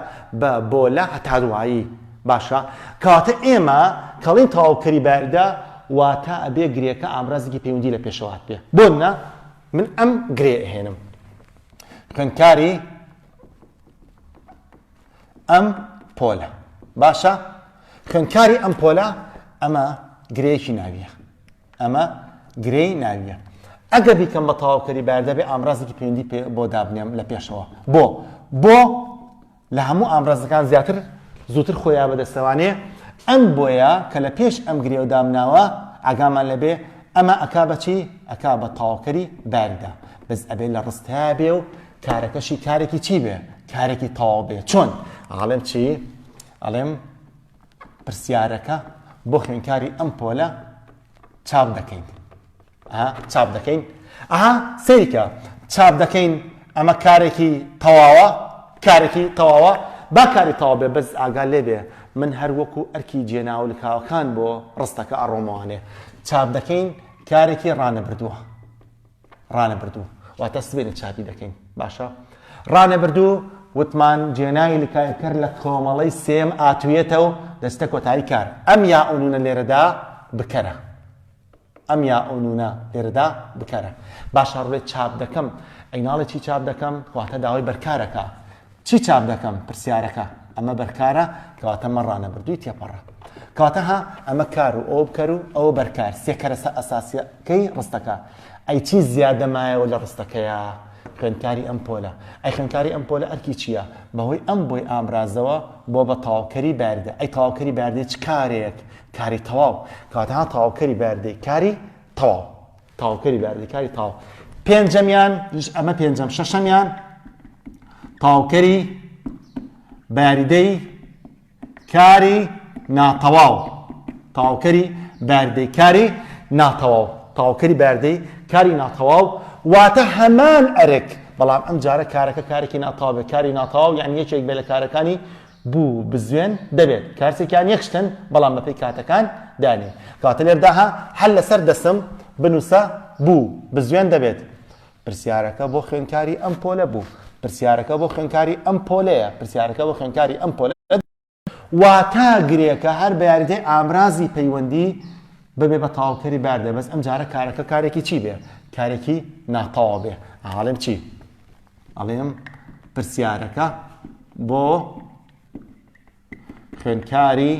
بۆ لە هەتا دوایی باشە کاتە ئێمە کەڵین تەواوکەری بەردە واتە ئەبێ گرێکە ئامرازێکی پەیوەندی لە پێشەوات بێ بۆنە من ئەم گرێ ئەهێنم خوێندکاری ئەم پۆلە باشە خوێندکاری ئەم پۆلە ئەمە گرەیەکی ناویە ئەمە گرەی ناویە ئەگەر بیکەم بە تەواوکەری بەردە بێ ئامرازێکی پەیوەندی بۆ دابنێم لە پێشەوە بۆ لە هەموو ئامرازەکان زووتر خۆیان بەدەستەوانێ ئەم بۆیە کە لە پێش ئەم گرێ و دامناوە ئاگامان لەبێ ئەمە ئەکا بەچی ئەکا بە تەواوکەری بەردە بەس ئەبێ لە ڕستەیە بێ و کارەکەشی کارێکی چی بێ کارێکی تەواو بێ چۆن ئاڵێم چی ئەڵێم پرسیارەکە بۆ خوێندکاری ئەم پۆلە چاپ دەکەین سەیریکە چاپ دەکەین ئەمە کارێکی تەواوە با کاری تەواو بێ بەس ئاگا لێ بێ من هەر وەکو ئەرکی جێناو لکاوەکان بۆ ڕستەکە ئەڕۆمەوانێ چاپ دەکەین کارێکی ڕانەبردووە واتە سبێنە چاپی دەکەین باشە ڕانەبردوو وتمان جێناوی لکایەکەر لە کۆمەڵەی سێم ئاتوێتە و دەستە کۆتایی کار ئەم یا ئەونونە لێرەدا بکەرە باشە ڕڵێ چاپ دەکەم ئەیناڵی چی چاپ دەکەم واتە داوای بەرکارەکە چی چاپ دەکەم پرسیارەکە ئەمە بەرکارە کەواتە من ڕانەبردووی تێپەڕە کاتە ئەمە کار و ئەو بکەر و ئەوە بەرکار سێ کەرەسە ئەساسیەکەی ڕستەکە ئەی چی زیادە مایەوە لە ڕستەکەیە خوێندکاری ئەم پۆلە ئەی خوێندکاری ئەم پۆلە ئەرکی چییە بەهۆی ئەم بۆی ئامرازەوە بۆ بە تەواوکەری بەردە ئەی تەواوکەری بەردەی چ کارێک کاری تەواو کاتە تەواوکەری بەردەی کاری تەواو پێنجەمیان ئەمە پێنجەم شەشەمیان تەواوکەری باریدەی کاری ناتەواو تەواوکەری باردەی کاری ناتەواو واتە هەمان ئەرک بەڵام ئەم جارە کارەکە کارێکی ناتەواو بێت کاری ناتەواو یعنی یەکێک بێ لە کارەکانی بوو بزوێن دەبێت کارسێکیان یەکشتن بەڵام بەپێی کاتەکان دانێ کاتە لێرداها هەل لەسەر دەسم بنووسە بوو بزوێن دەبێت پرسیارەکە بۆ خوێندکاری ئەم پۆلە بوو پرسیارەکە بۆ خوێندکاری ئەم پۆلەیە واتە گرێکە هەر بە یاریدەی ئامرازی پەیوەندی ببێ بە تەواوکەری بەردە بەس ئەم جارە کارەکە کارێکی چی بێ کارێکی ناتەواو بێ ئاڵێم چی ئەڵێم پرسیارەکە بۆ خوێندکاری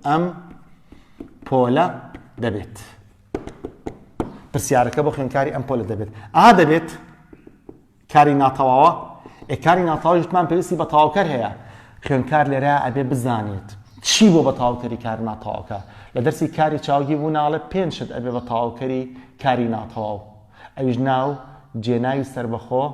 ئەم پۆلە دەبێت پرسیارەکە بۆ خوێندکاری ئەم پۆلە دەبێت دەبێت کاری ناتەواوە کاری ناتەواو ژتمان پێویستی بە تەواوکەر هەیە خوێندکار لێرە ئەبێ بزانێت چی بۆ بە تەواوکەری کار ناتەواوکە لە دەرسی کاری چاوگی بوو ناڵێ 5 شت ئەبێ بە تەواوکەری کاری ناتەواو ئەویش ناو جێناوی سربەخۆ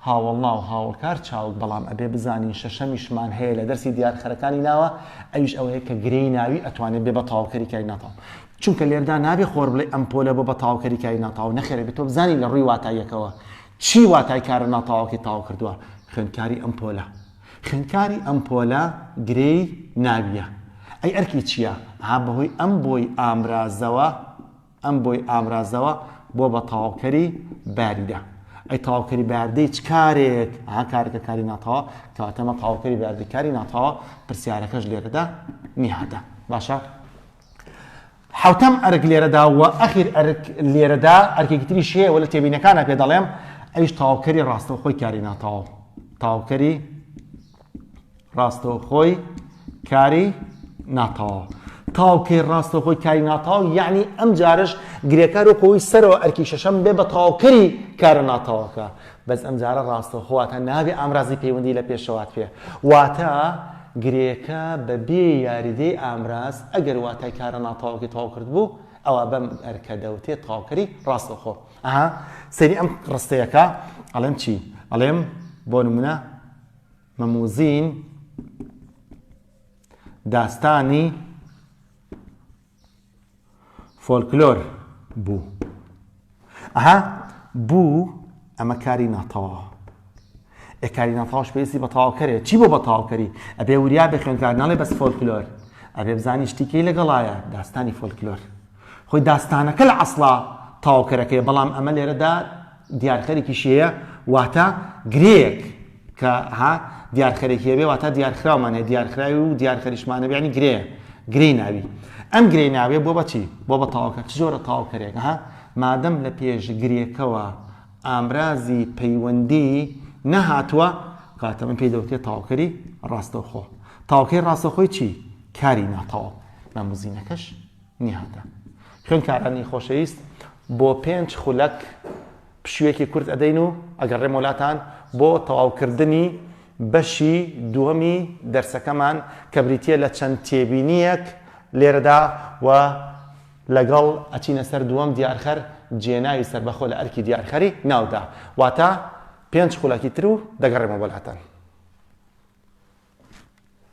هاوڵنا و هاوڵکار چاوک بەڵام ئەبێ بزانین شەشەمیشمان هەیە لە دەرسی دیارخەرەکانی ناوە ئەویش ئەوەیە کە گرەی ناوی ئەتوانێت بێ بە تەواوکەری کاری ناتەواو چونکە لێردا نابێ خۆر بڵێ ئەم پۆلە بۆ بە تەواوکەری کاری ناتەواو نەخێرە بێت تۆ بزانی لە ڕووی واتاییەکەوە چی واتای کارە ناتەواوەکەی تەواو کردووە خوێندکاری ئەم پۆلە خوێندکاری ئەم پۆلە گرەی ناویە ئەی ئەرکی چییە؟ بەهۆی ئەم بۆی ئامرازەوە بۆ بە تەواوکەری باریدا ئەی تەواوکەری باردەی چ کارێک کارێکە کاری ناتەواو کەواتەمە تەواوکەری باردەی کاری ناتەواو پرسیارەکەش لێرەدا نیهاتە باشە حوتەم ئەرک لێرەدا و ئەخیر ئەرک لێرەدا ئەرکێکی تریش هەیە وە لە تێبینەکانە پێ دەڵێم ئەویش تەواوکەری ڕاستەوخۆی کاری ناتەواو تەواوکەری ڕاستەوخۆی کاری ناتەواو تەواوکەی ڕاستەوخۆی کاری ناتەواو یعنی ئەم جارش گرێکار و کۆی سەرەوە ئەرکی شەشەم بێ بە تەواوکەری کارە ناتەواوەکە بەس ئەم جارە ڕاستەوخۆواتە نابێ ئامرازی پەیوەندی لە پێشەوات پێ واتە گرێکە بەبێ یاریدەی ئامراز ئەگەر واتای کارە ناتەواوەکەی تەواو کرد بوو ئەوە بەم ئەرکە دەوتێت تەواوکەری ڕاستەوخۆ سەری ئەم ڕستەیەکە ئەڵێم چی؟ ئەڵێم بۆ نمونە مەموزین داستانی فۆلکلۆر بوو بوو ئەمە کاری ناتەواو کاری ناتەواوش پێویستی بە تەواوکەرێ چی بۆ بە تەواوکەری ئەبێ وریا بێ خوێندکار ناڵێ بەس فۆلکلۆر ئەبێ بزانی شتێکی لەگەڵایە داستانی فۆلکلۆر خۆی داستانەکە لە عەسڵا تەواوکەرەکەیە بەڵام ئەمە لێرەدا دیارخەرێکی شەیە واتە گرێک کە دیارخەرێکی هەبێ واتە دیارخراومانێ دیارخراوی و دیارخەریشمانە بێنی گرەی ناوی ئەم گرەی ناوێ بۆ بەچی بۆ بە تەواوکەر چ جۆرە تەواوکەرێک مادەم لە پێش گرێکەوە ئامرازی پەیوەندی نەهاتووە کاتەمە پێی دەوتێت تەواوکەری ڕاستەوخۆ تەواوکەری ڕاستەوخۆی چی؟ کاری ناتەواو مەموزینەکەش نیهاتە خوێندکارانی خۆشەویست بۆ 5 خولەک پشوویەکی کورت ئەدەین و ئەگەڕێم وڵاتان بۆ تەواوکردنی بەشی دووەمی دەرسەکەمان کە بریتیە لە چەند تێبینیەک لێرەدا و لەگەڵ ئەچینە سەر دووەم دیارخەر جێناوی سەربەخۆ لە ئەرکی دیارخەری ناودا واتە 5 خولەکی تر و دەگەڕێمە وڵاتان